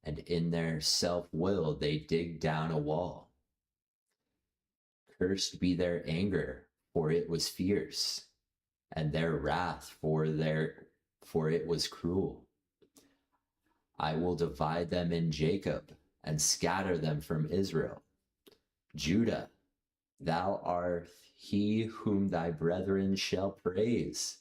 and in their self-will they dig down a wall. Cursed be their anger, for it was fierce, and their wrath, for it was cruel. I will divide them in Jacob, and scatter them from Israel. Judah, thou art he whom thy brethren shall praise.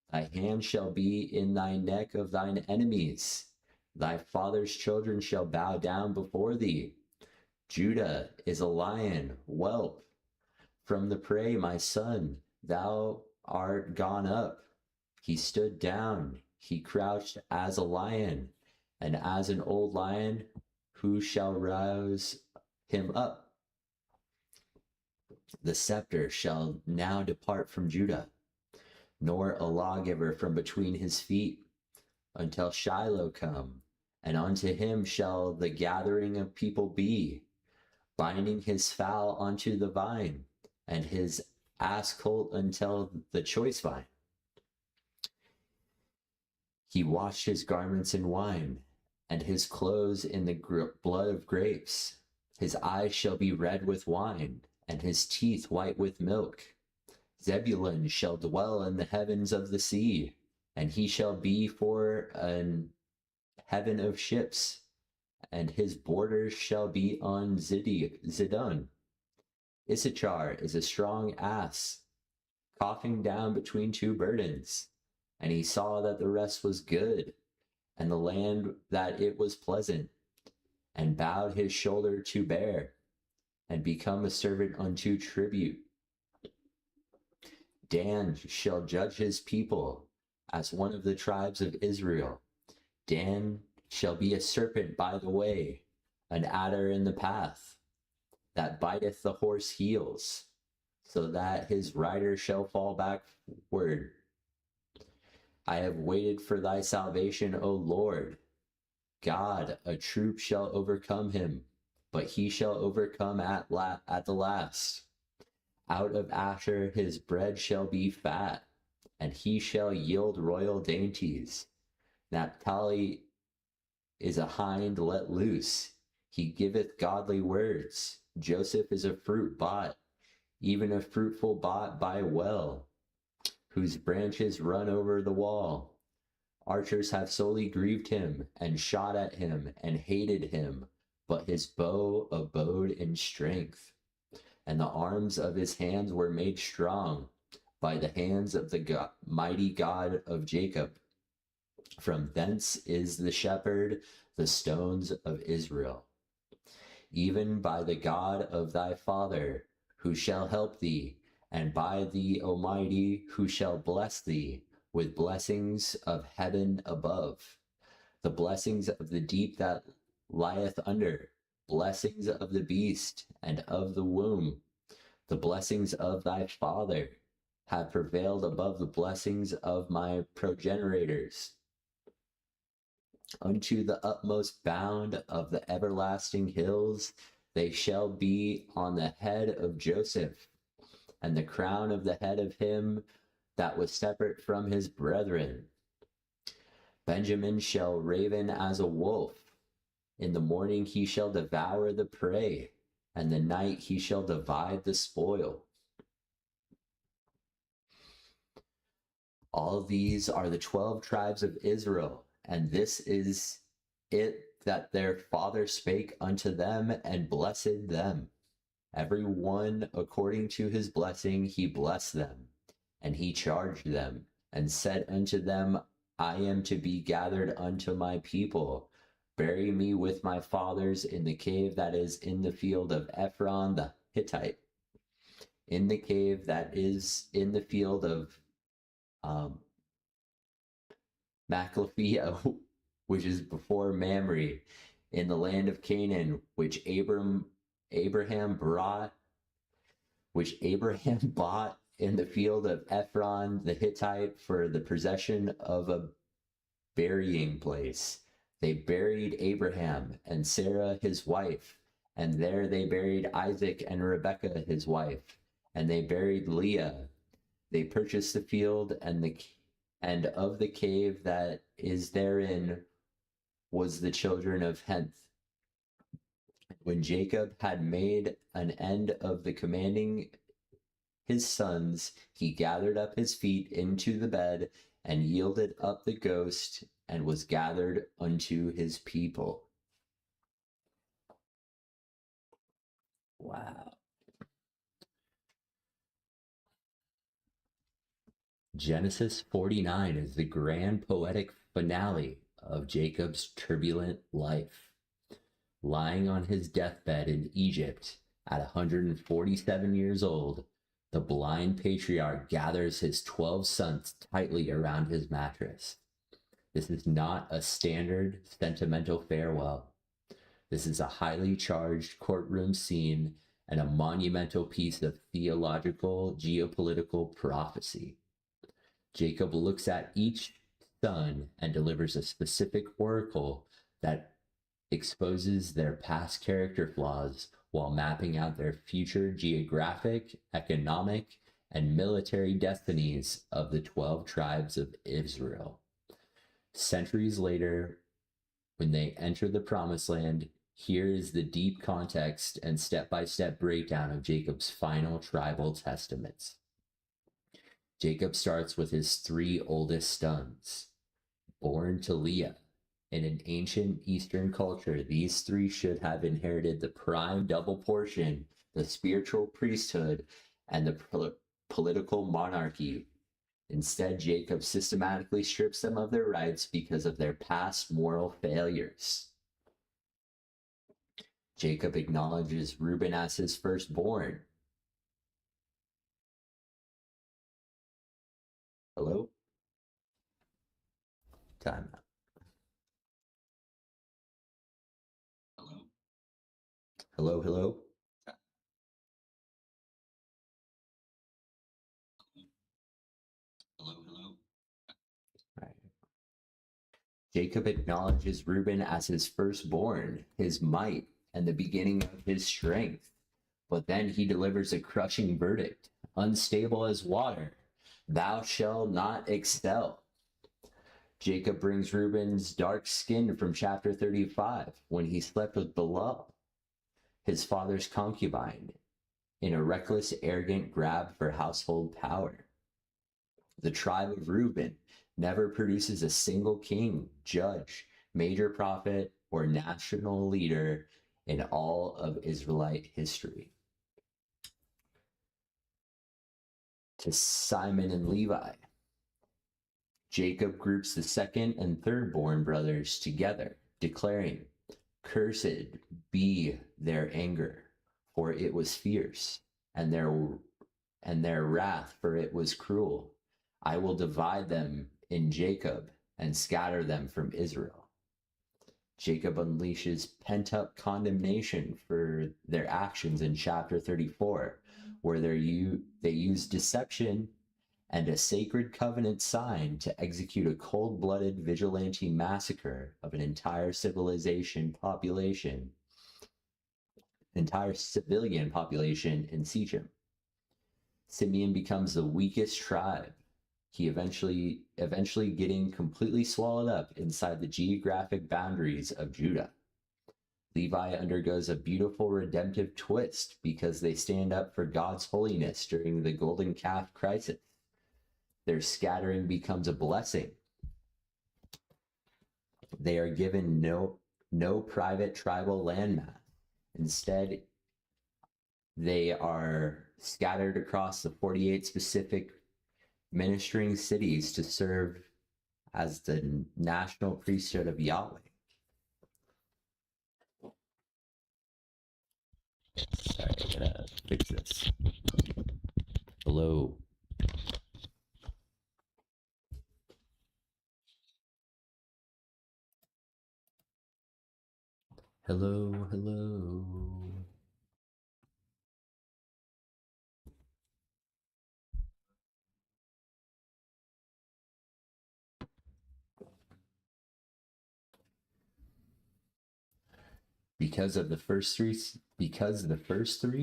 Thy hand shall be in thy neck of thine enemies. Thy father's children shall bow down before thee. Judah is a lion, whelp. From the prey, my son, thou art gone up. He stood down, he crouched as a lion, and as an old lion, who shall rouse him up? The scepter shall now depart from Judah, nor a lawgiver from between his feet, until Shiloh come, and unto him shall the gathering of people be, binding his fowl unto the vine, and his ass colt until the choice vine. He washed his garments in wine, and his clothes in the blood of grapes. His eyes shall be red with wine, and his teeth white with milk. Zebulun shall dwell in the heavens of the sea, and he shall be for an heaven of ships, and his borders shall be on Zidon. Issachar is a strong ass, coughing down between two burdens. And he saw that the rest was good, and the land that it was pleasant, and bowed his shoulder to bear, and become a servant unto tribute. Dan shall judge his people as one of the tribes of Israel. Dan shall be a serpent by the way, an adder in the path, that biteth the horse heels, so that his rider shall fall backward. I have waited for thy salvation, O Lord. God, a troop shall overcome him, but he shall overcome at the last. Out of Asher his bread shall be fat, and he shall yield royal dainties. Naphtali is a hind let loose. He giveth godly words. Joseph is a fruit bought, even a fruitful bought by well, whose branches run over the wall. Archers have sorely grieved him, and shot at him, and hated him, but his bow abode in strength, and the arms of his hands were made strong by the hands of the mighty God of Jacob. From thence is the shepherd, the stones of Israel, even by the God of thy father, who shall help thee, and by the Almighty, who shall bless thee with blessings of heaven above, the blessings of the deep that lieth under, blessings of the beast and of the womb, the blessings of thy father, have prevailed above the blessings of my progenitors. Unto the utmost bound of the everlasting hills they shall be on the head of Joseph, and the crown of the head of him that was separate from his brethren. Benjamin shall raven as a wolf. In the morning he shall devour the prey, and the night he shall divide the spoil. All these are the 12 tribes of Israel, and this is it that their father spake unto them and blessed them. Every one according to his blessing he blessed them, and he charged them, and said unto them, I am to be gathered unto my people. Bury me with my fathers in the cave that is in the field of Ephron the Hittite, in the cave that is in the field of Maclophia, which is before Mamre, in the land of Canaan, which Abraham bought in the field of Ephron the Hittite for the possession of a burying place. They buried Abraham and Sarah his wife, and there they buried Isaac and Rebekah his wife, and they buried Leah. They purchased the field and of the cave that is therein was the children of Heth. When Jacob had made an end of the commanding his sons, he gathered up his feet into the bed and yielded up the ghost and was gathered unto his people. Wow. Genesis 49 is the grand poetic finale of Jacob's turbulent life. Lying on his deathbed in Egypt at 147 years old, the blind patriarch gathers his 12 sons tightly around his mattress. This is not a standard sentimental farewell. This is a highly charged courtroom scene and a monumental piece of theological geopolitical prophecy. Jacob looks at each son and delivers a specific oracle that exposes their past character flaws while mapping out their future geographic, economic, and military destinies of the 12 tribes of Israel. Centuries later, when they enter the Promised Land, here is the deep context and step-by-step breakdown of Jacob's final tribal testaments. Jacob starts with his 3 oldest sons, born to Leah. In an ancient Eastern culture, these 3 should have inherited the prime double portion, the spiritual priesthood, and the political monarchy. Instead, Jacob systematically strips them of their rights because of their past moral failures. Jacob acknowledges Reuben as his firstborn. Hello? Time out. Hello, hello? Hello, hello? All right. Jacob acknowledges Reuben as his firstborn, his might, and the beginning of his strength. But then he delivers a crushing verdict, unstable as water. Thou shalt not excel. Jacob brings Reuben's dark skin from chapter 35 when he slept with Bilhah, his father's concubine, in a reckless, arrogant grab for household power. The tribe of Reuben never produces a single king, judge, major prophet, or national leader in all of Israelite history. To Simon and Levi, Jacob groups the second and third born brothers together, declaring, Cursed be their anger, for it was fierce, and their wrath, for it was cruel. I will divide them in Jacob and scatter them from Israel. Jacob unleashes pent-up condemnation for their actions in chapter 34, where they use deception and a sacred covenant signed to execute a cold-blooded vigilante massacre of an entire civilian population in Shechem. Simeon becomes the weakest tribe. He eventually getting completely swallowed up inside the geographic boundaries of Judah. Levi undergoes a beautiful redemptive twist because they stand up for God's holiness during the golden calf crisis. Their scattering becomes a blessing. They are given no private tribal landmass. Instead, they are scattered across the 48 specific ministering cities to serve as the national priesthood of Yahweh. Sorry, I gotta fix this. Hello. Hello, hello. Because the first three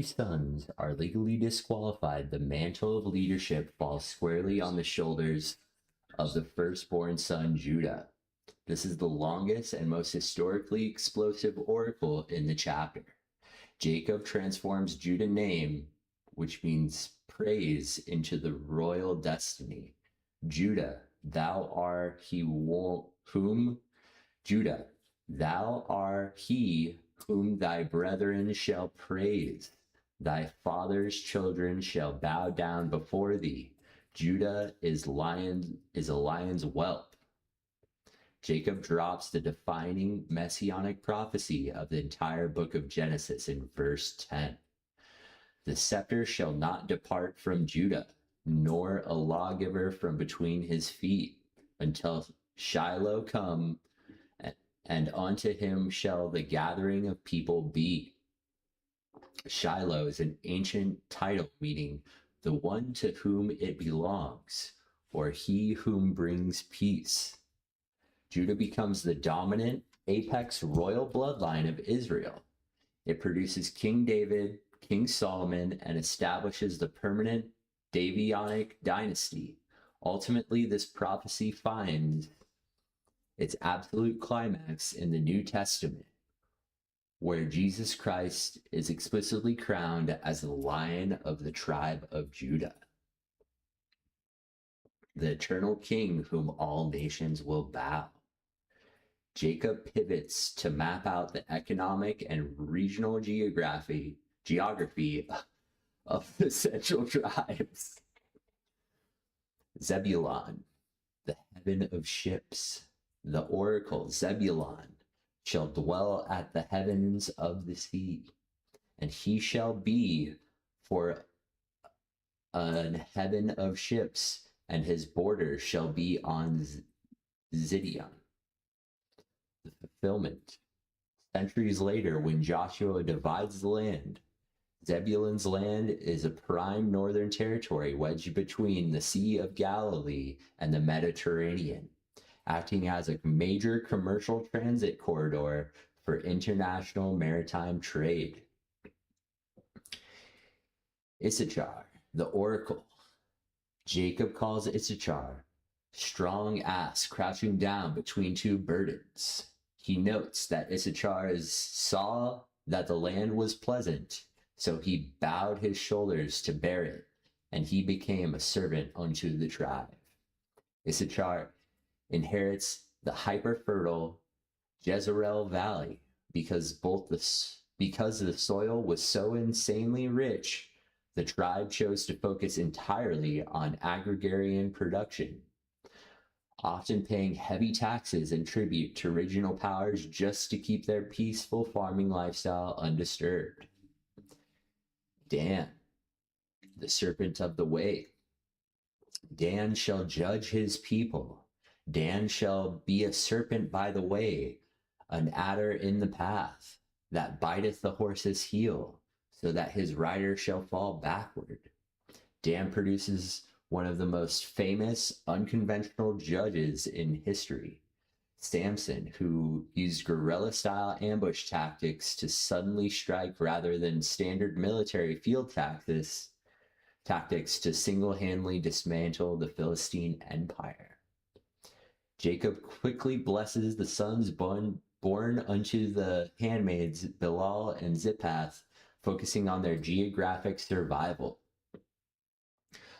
sons are legally disqualified, the mantle of leadership falls squarely on the shoulders of the firstborn son, Judah. This is the longest and most historically explosive oracle in the chapter. Jacob transforms Judah's name, which means praise, into the royal destiny. Judah, thou art he whom thy brethren shall praise. Thy father's children shall bow down before thee. Judah is a lion's whelp. Jacob drops the defining messianic prophecy of the entire book of Genesis in verse 10. The scepter shall not depart from Judah, nor a lawgiver from between his feet, until Shiloh come, and unto him shall the gathering of people be. Shiloh is an ancient title meaning the one to whom it belongs, or he whom brings peace. Judah becomes the dominant, apex royal bloodline of Israel. It produces King David, King Solomon, and establishes the permanent Davidic dynasty. Ultimately, this prophecy finds its absolute climax in the New Testament, where Jesus Christ is explicitly crowned as the Lion of the tribe of Judah, the eternal King whom all nations will bow. Jacob pivots to map out the economic and regional geography of the central tribes. Zebulon, the heaven of ships. The oracle Zebulon shall dwell at the heavens of the sea, and he shall be for an heaven of ships, and his border shall be on Zidion. The fulfillment. Centuries later, when Joshua divides the land, Zebulun's land is a prime northern territory wedged between the Sea of Galilee and the Mediterranean, acting as a major commercial transit corridor for international maritime trade. Issachar, the oracle. Jacob calls Issachar strong ass crouching down between two burdens. He notes that Issachar saw that the land was pleasant, so he bowed his shoulders to bear it, and he became a servant unto the tribe. Issachar inherits the hyper-fertile Jezreel Valley because the soil was so insanely rich, the tribe chose to focus entirely on agrarian production, often paying heavy taxes and tribute to regional powers just to keep their peaceful farming lifestyle undisturbed. Dan, the serpent of the way. Dan shall judge his people. Dan shall be a serpent by the way, an adder in the path, that biteth the horse's heel, so that his rider shall fall backward. Dan produces one of the most famous unconventional judges in history. Samson, who used guerrilla-style ambush tactics to suddenly strike rather than standard military field tactics to single-handedly dismantle the Philistine Empire. Jacob quickly blesses the sons born unto the handmaids Bilhah and Zippath, focusing on their geographic survival.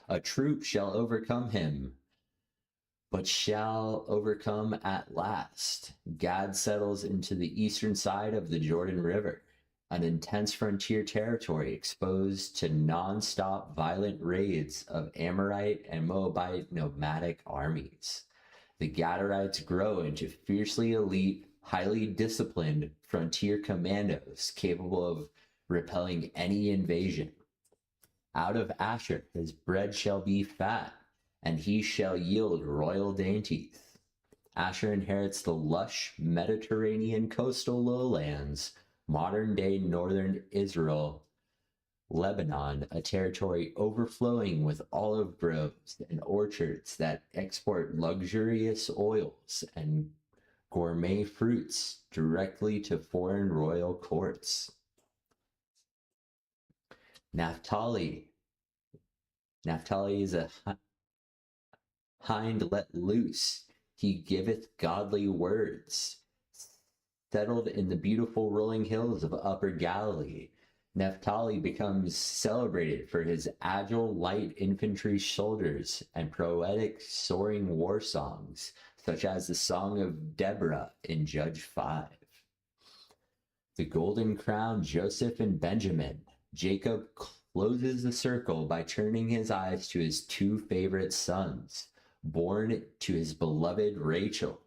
A troop shall overcome him, but shall overcome at last. Gad settles into the eastern side of the Jordan River, an intense frontier territory exposed to non-stop violent raids of Amorite and Moabite nomadic armies. The Gadites grow into fiercely elite, highly disciplined frontier commandos capable of repelling any invasion. Out of Asher his bread shall be fat, and he shall yield royal dainties. Asher inherits the lush Mediterranean coastal lowlands, modern-day northern Israel, Lebanon, a territory overflowing with olive groves and orchards that export luxurious oils and gourmet fruits directly to foreign royal courts. Naphtali is a hind let loose. He giveth godly words. Settled in the beautiful rolling hills of Upper Galilee, Naphtali becomes celebrated for his agile light infantry soldiers and poetic soaring war songs, such as the Song of Deborah in Judges 5. The Golden Crown, Joseph and Benjamin. Jacob closes the circle by turning his eyes to his two favorite sons, born to his beloved Rachel.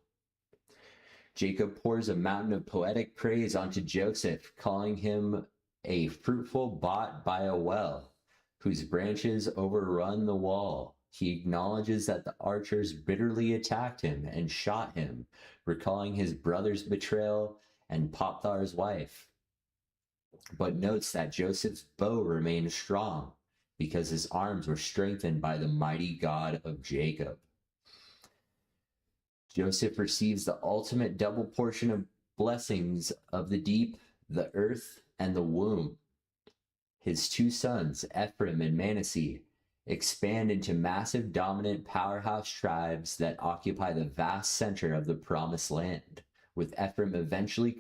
Jacob pours a mountain of poetic praise onto Joseph, calling him a fruitful bot by a well, whose branches overrun the wall. He acknowledges that the archers bitterly attacked him and shot him, recalling his brother's betrayal and Pothar's wife, but notes that Joseph's bow remained strong because his arms were strengthened by the mighty God of Jacob. Joseph receives the ultimate double portion of blessings of the deep, the earth, and the womb. His two sons, Ephraim and Manasseh, expand into massive dominant powerhouse tribes that occupy the vast center of the promised land, with Ephraim eventually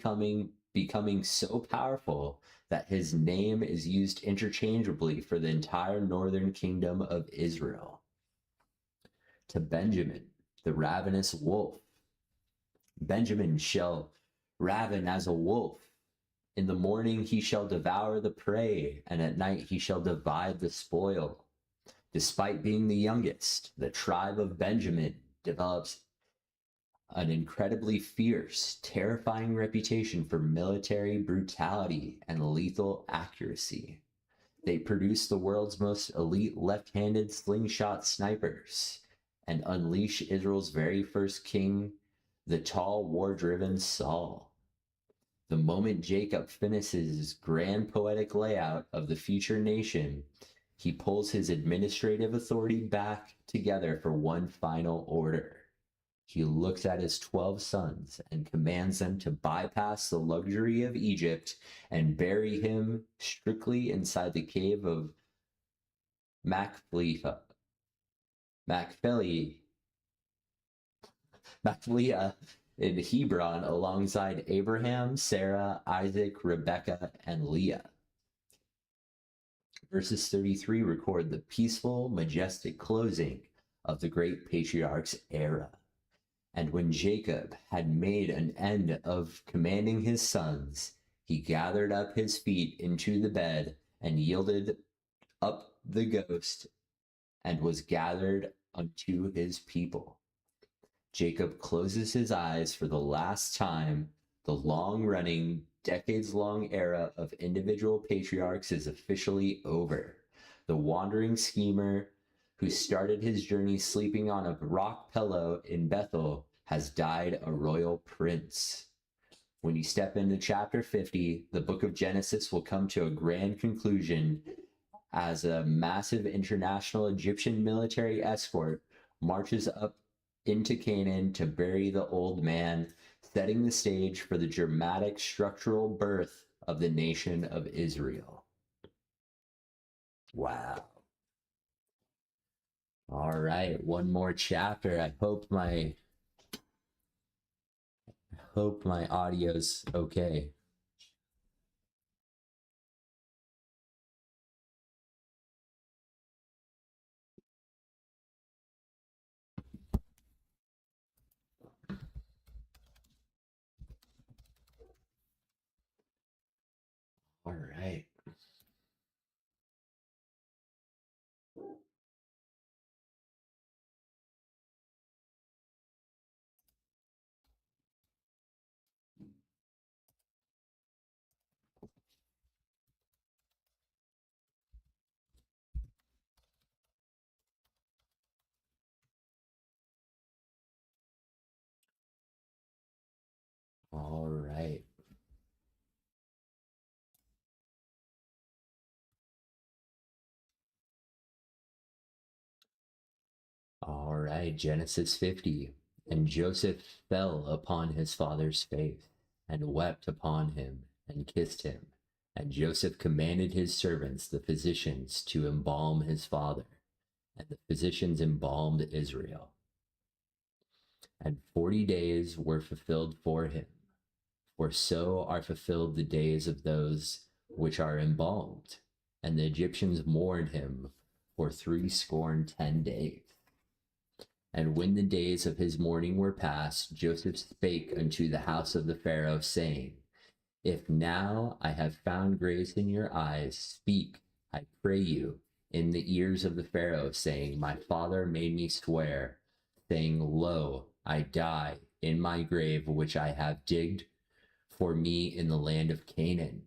becoming so powerful that his name is used interchangeably for the entire northern kingdom of Israel. To Benjamin, the ravenous wolf. Benjamin shall raven as a wolf. In the morning he shall devour the prey, and at night he shall divide the spoil. Despite being the youngest, the tribe of Benjamin develops an incredibly fierce, terrifying reputation for military brutality and lethal accuracy. They produce the world's most elite left-handed slingshot snipers and unleash Israel's very first king, the tall, war-driven Saul. The moment Jacob finishes his grand poetic layout of the future nation, he pulls his administrative authority back together for one final order. He looks at his 12 sons and commands them to bypass the luxury of Egypt and bury him strictly inside the cave of Machpelah in Hebron alongside Abraham, Sarah, Isaac, Rebekah, and Leah. Verses 33 record the peaceful, majestic closing of the great patriarch's era. And when Jacob had made an end of commanding his sons, he gathered up his feet into the bed and yielded up the ghost and was gathered unto his people. Jacob closes his eyes for the last time. The long-running, decades-long era of individual patriarchs is officially over. The wandering schemer who started his journey sleeping on a rock pillow in Bethel has died a royal prince. When you step into chapter 50, the book of Genesis will come to a grand conclusion as a massive international Egyptian military escort marches up into Canaan to bury the old man, setting the stage for the dramatic structural birth of the nation of Israel. Wow. All right, one more chapter. I hope my audio's okay. All right. All right. All right, Genesis 50. And Joseph fell upon his father's face, and wept upon him, and kissed him. And Joseph commanded his servants, the physicians, to embalm his father. And the physicians embalmed Israel. And 40 days were fulfilled for him, for so are fulfilled the days of those which are embalmed. And the Egyptians mourned him for 70 days. And when the days of his mourning were past, Joseph spake unto the house of the Pharaoh, saying, If now I have found grace in your eyes, speak, I pray you, in the ears of the Pharaoh, saying, My father made me swear, saying, Lo, I die in my grave which I have digged for me in the land of Canaan.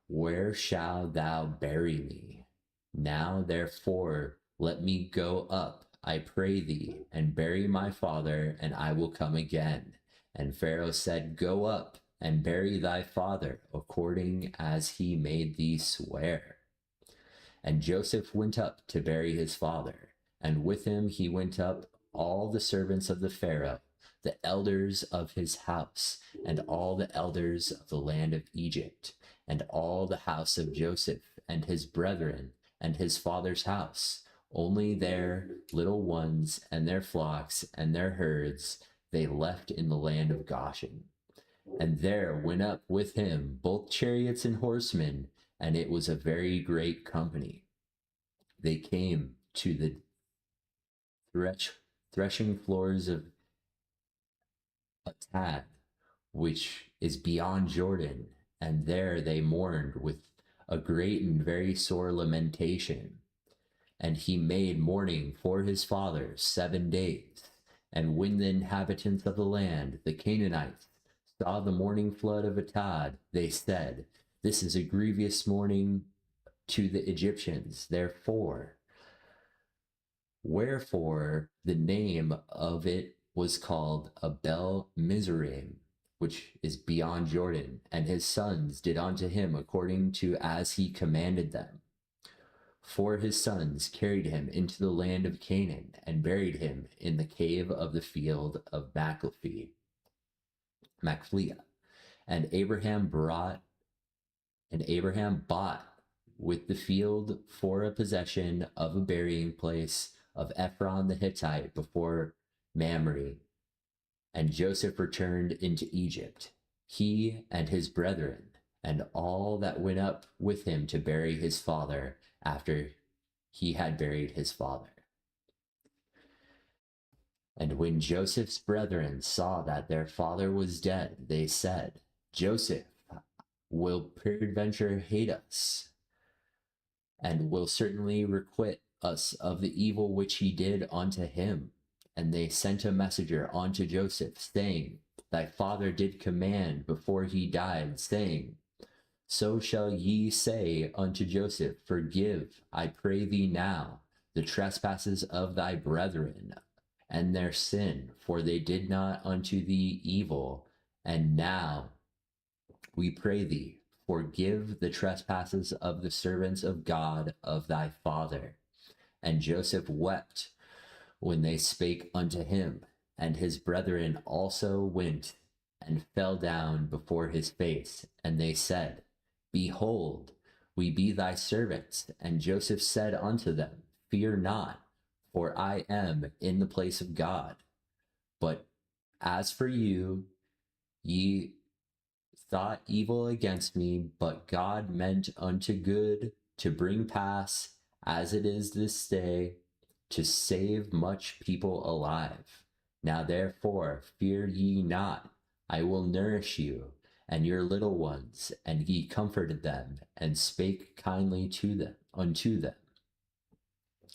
Where shalt thou bury me? Now therefore let me go up, I pray thee, and bury my father, and I will come again. And Pharaoh said, Go up and bury thy father, according as he made thee swear. And Joseph went up to bury his father, and with him he went up all the servants of the Pharaoh, the elders of his house, and all the elders of the land of Egypt, and all the house of Joseph, and his brethren, and his father's house. Only their little ones and their flocks and their herds they left in the land of Goshen. And there went up with him both chariots and horsemen, and it was a very great company. They came to the threshing floors of Atad, which is beyond Jordan, and there they mourned with a great and very sore lamentation. And he made mourning for his father 7 days. And when the inhabitants of the land, the Canaanites, saw the morning flood of Atad, they said, This is a grievous mourning to the Egyptians. Wherefore the name of it was called Abel Mizraim, which is beyond Jordan. And his sons did unto him according to as he commanded them. For his sons carried him into the land of Canaan, and buried him in the cave of the field of Machpelah. And Abraham bought with the field for a possession of a burying place of Ephron the Hittite before Mamre. And Joseph returned into Egypt, he and his brethren, and all that went up with him to bury his father after he had buried his father. And when Joseph's brethren saw that their father was dead, they said, Joseph will peradventure hate us, and will certainly requite us of the evil which he did unto him. And they sent a messenger unto Joseph, saying, Thy father did command before he died, saying, So shall ye say unto Joseph, Forgive, I pray thee now, the trespasses of thy brethren, and their sin, for they did not unto thee evil. And now, we pray thee, forgive the trespasses of the servants of God of thy father. And Joseph wept when they spake unto him, and his brethren also went and fell down before his face, and they said, Behold, we be thy servants. And Joseph said unto them, Fear not, for I am in the place of God. But as for you, ye thought evil against me, but God meant unto good, to bring pass, as it is this day, to save much people alive. Now therefore fear ye not, I will nourish you and your little ones. And he comforted them, and spake kindly to them unto them.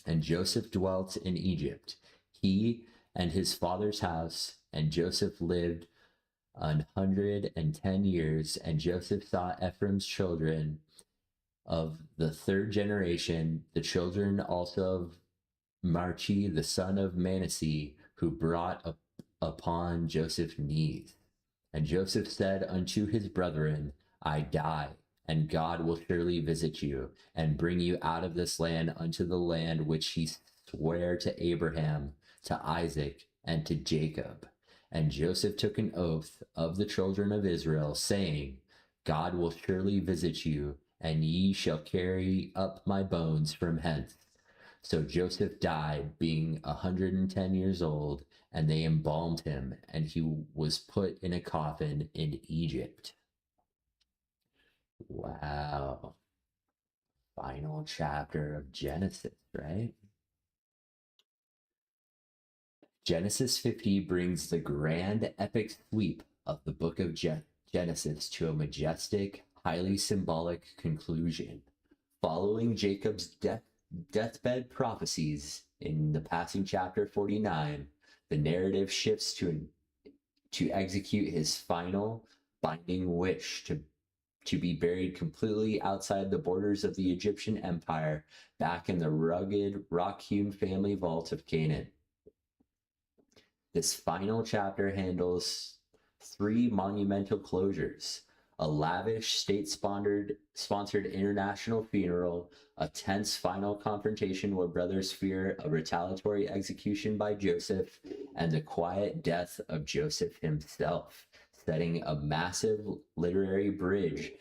And Joseph dwelt in Egypt, he and his father's house, and Joseph lived 110 years. And Joseph saw Ephraim's children of the third generation, the children also of Marchi, the son of Manasseh, who brought upon Joseph's knees. And Joseph said unto his brethren, I die, and God will surely visit you, and bring you out of this land unto the land which he sware to Abraham, to Isaac, and to Jacob. And Joseph took an oath of the children of Israel, saying, God will surely visit you, and ye shall carry up my bones from hence. So Joseph died, being 110 years old, and they embalmed him, and he was put in a coffin in Egypt. Wow. Final chapter of Genesis, right? Genesis 50 brings the grand epic sweep of the book of Genesis to a majestic, highly symbolic conclusion. Following Jacob's deathbed prophecies in the passing chapter 49, the narrative shifts to execute his final binding wish to be buried completely outside the borders of the Egyptian Empire, back in the rugged, rock-hewn family vault of Canaan. This final chapter handles 3 monumental closures: a lavish state-sponsored international funeral, a tense final confrontation where brothers fear a retaliatory execution by Joseph, and the quiet death of Joseph himself, setting a massive literary bridge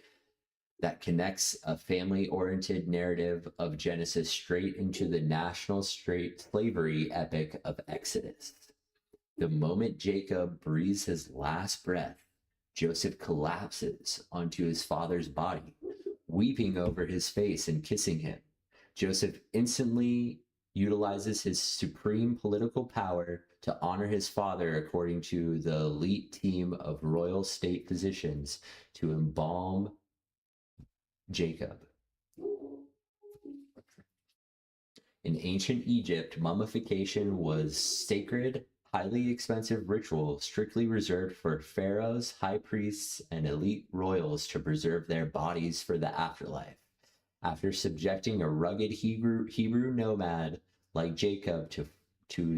that connects a family-oriented narrative of Genesis straight into the national slavery epic of Exodus. The moment Jacob breathes his last breath, Joseph collapses onto his father's body, weeping over his face and kissing him. Joseph instantly utilizes his supreme political power to honor his father, according to the elite team of royal state physicians, to embalm Jacob. In ancient Egypt, mummification was sacred, highly expensive ritual strictly reserved for pharaohs, high priests, and elite royals to preserve their bodies for the afterlife. After subjecting a rugged Hebrew nomad like Jacob to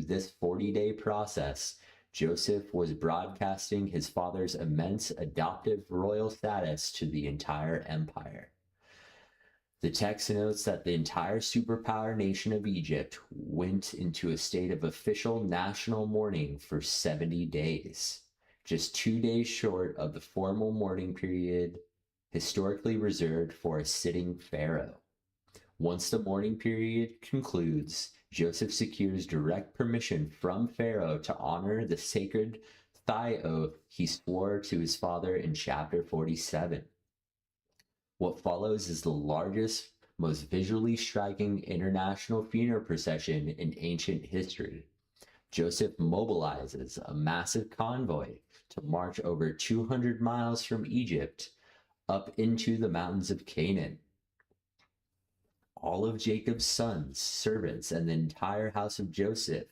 this 40-day process, Joseph was broadcasting his father's immense adoptive royal status to the entire empire. The text notes that the entire superpower nation of Egypt went into a state of official national mourning for 70 days, just 2 days short of the formal mourning period historically reserved for a sitting pharaoh. Once the mourning period concludes, Joseph secures direct permission from Pharaoh to honor the sacred thigh oath he swore to his father in chapter 47. What follows is the largest, most visually striking international funeral procession in ancient history. Joseph mobilizes a massive convoy to march over 200 miles from Egypt up into the mountains of Canaan. All of Jacob's sons, servants, and the entire house of Joseph,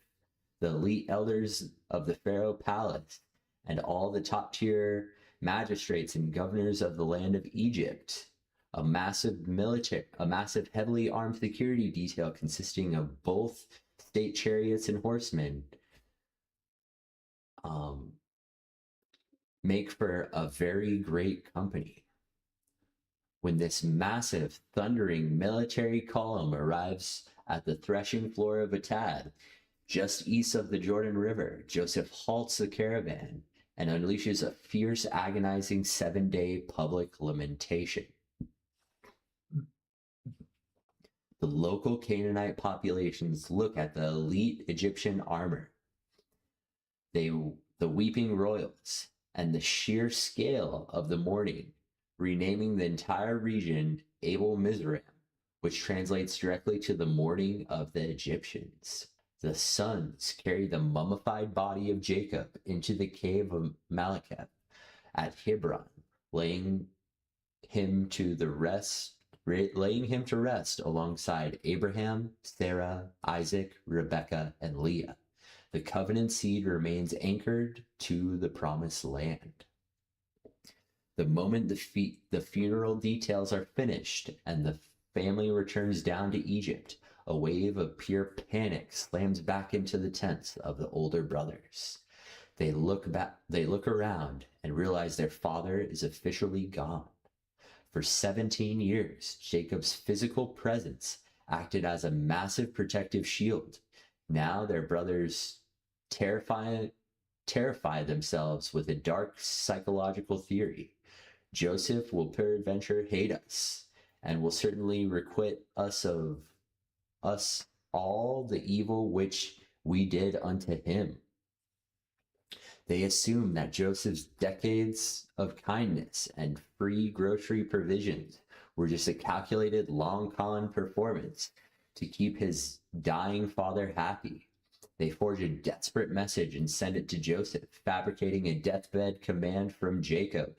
the elite elders of the Pharaoh palace, and all the top-tier magistrates and governors of the land of Egypt, a massive heavily armed security detail consisting of both state chariots and horsemen, make for a very great company. When this massive, thundering military column arrives at the threshing floor of Atad, just east of the Jordan River, Joseph halts the caravan and unleashes a fierce, agonizing 7-day public lamentation. The local Canaanite populations look at the elite Egyptian armor, the weeping royals, and the sheer scale of the mourning, renaming the entire region Abel Mizraim, which translates directly to the mourning of the Egyptians. The sons carry the mummified body of Jacob into the cave of Malekith at Hebron, laying him to rest alongside Abraham, Sarah, Isaac, Rebekah, and Leah. The covenant seed remains anchored to the promised land. The moment the funeral details are finished and the family returns down to Egypt, a wave of pure panic slams back into the tents of the older brothers. They look around and realize their father is officially gone. For 17 years, Jacob's physical presence acted as a massive protective shield. Now their brothers terrify themselves with a dark psychological theory. Joseph will peradventure hate us, and will certainly requite us of us all the evil which we did unto him. They assume that Joseph's decades of kindness and free grocery provisions were just a calculated long con performance to keep his dying father happy. They forge a desperate message and send it to Joseph, fabricating a deathbed command from Jacob.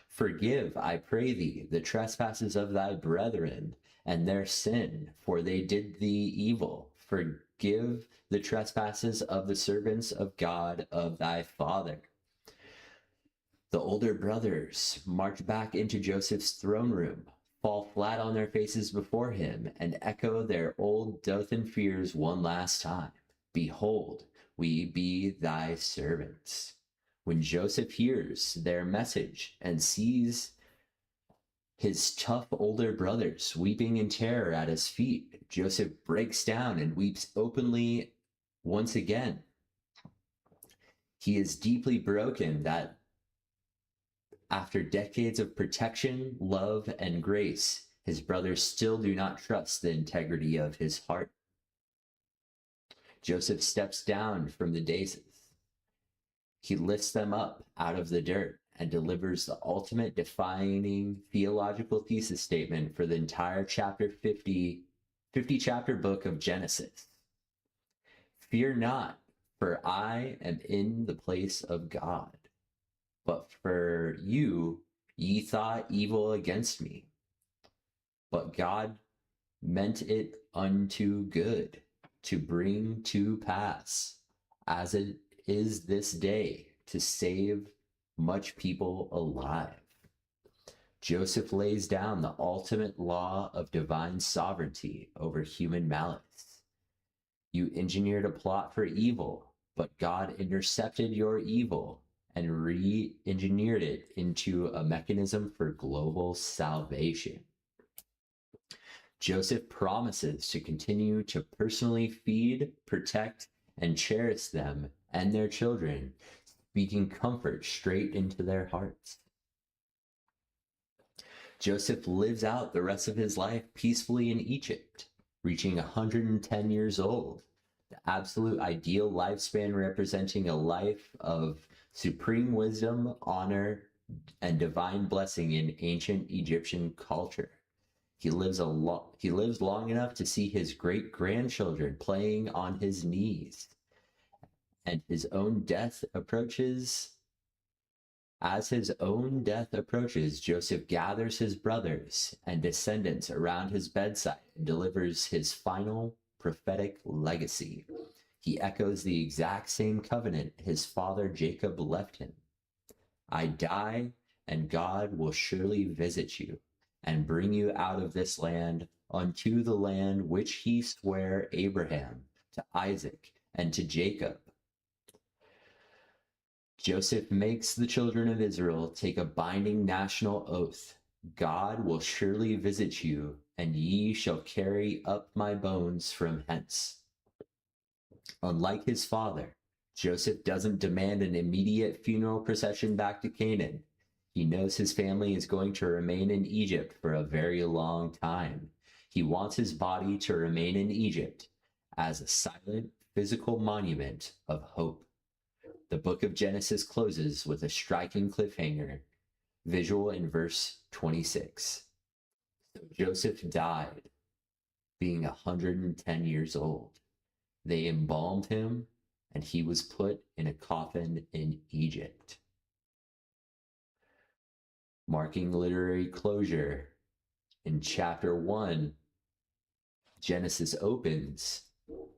Forgive, I pray thee, the trespasses of thy brethren and their sin, for they did thee evil. Forgive the trespasses of the servants of God of thy father. The older brothers march back into Joseph's throne room, fall flat on their faces before him, and echo their old Dothan fears one last time. Behold, we be thy servants. When Joseph hears their message and sees his tough older brothers weeping in terror at his feet, Joseph breaks down and weeps openly once again. He is deeply broken that after decades of protection, love, and grace, his brothers still do not trust the integrity of his heart. Joseph steps down from the daisies. He lifts them up out of the dirt and delivers the ultimate defining theological thesis statement for the entire 50 chapter book of Genesis. Fear not, for I am in the place of God. But for you, ye thought evil against me. But God meant it unto good, to bring to pass, as it is this day, to save much people alive. Joseph lays down the ultimate law of divine sovereignty over human malice. You engineered a plot for evil, but God intercepted your evil and re-engineered it into a mechanism for global salvation. Joseph promises to continue to personally feed, protect, and cherish them and their children, speaking comfort straight into their hearts. Joseph lives out the rest of his life peacefully in Egypt, reaching 110 years old, the absolute ideal lifespan representing a life of supreme wisdom, honor, and divine blessing in ancient Egyptian culture. He lives long enough to see his great-grandchildren playing on his knees, and his own death approaches. As his own death approaches, Joseph gathers his brothers and descendants around his bedside and delivers his final prophetic legacy. He echoes the exact same covenant his father Jacob left him. I die, and God will surely visit you and bring you out of this land unto the land which he sware Abraham, to Isaac, and to Jacob. Joseph makes the children of Israel take a binding national oath. God will surely visit you, and ye shall carry up my bones from hence. Unlike his father, Joseph doesn't demand an immediate funeral procession back to Canaan. He knows his family is going to remain in Egypt for a very long time. He wants his body to remain in Egypt as a silent, physical monument of hope. The book of Genesis closes with a striking cliffhanger, visual in verse 26. So Joseph died, being 110 years old. They embalmed him, and he was put in a coffin in Egypt. Marking literary closure, in chapter 1, Genesis opens.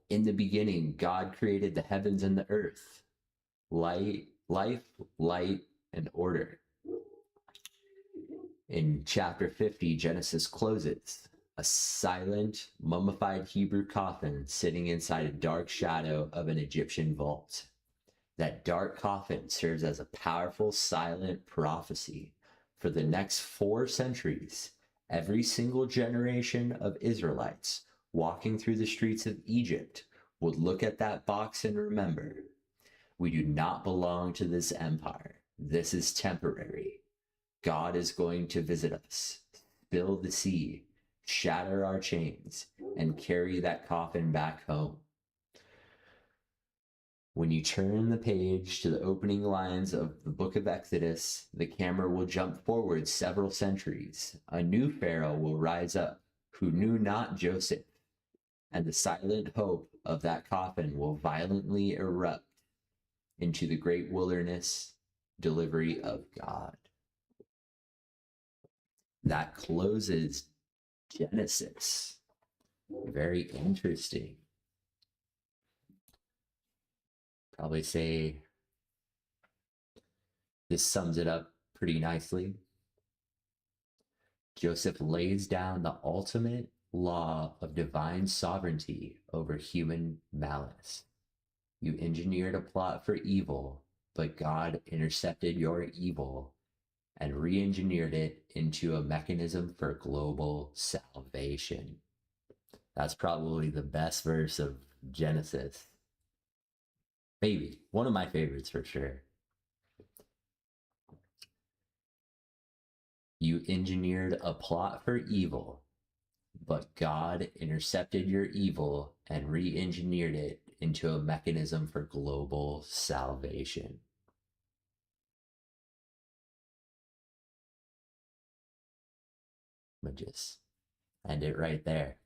In the beginning, God created the heavens and the earth, life, light, and order. In chapter 50, Genesis closes. A silent, mummified Hebrew coffin sitting inside a dark shadow of an Egyptian vault. That dark coffin serves as a powerful, silent prophecy. For the next 4 centuries, every single generation of Israelites walking through the streets of Egypt would look at that box and remember, we do not belong to this empire. This is temporary. God is going to visit us, spill the sea, shatter our chains, and carry that coffin back home. When you turn the page to the opening lines of the book of Exodus, the camera will jump forward several centuries. A new Pharaoh will rise up who knew not Joseph, and the silent hope of that coffin will violently erupt into the great wilderness delivery of God. That closes Genesis. Very interesting. Probably say this sums it up pretty nicely. Joseph lays down the ultimate law of divine sovereignty over human malice. You engineered a plot for evil, but God intercepted your evil and re-engineered it into a mechanism for global salvation. That's probably the best verse of Genesis. Maybe. One of my favorites for sure. You engineered a plot for evil, but God intercepted your evil and re-engineered it into a mechanism for global salvation. I'm gonna just end it right there.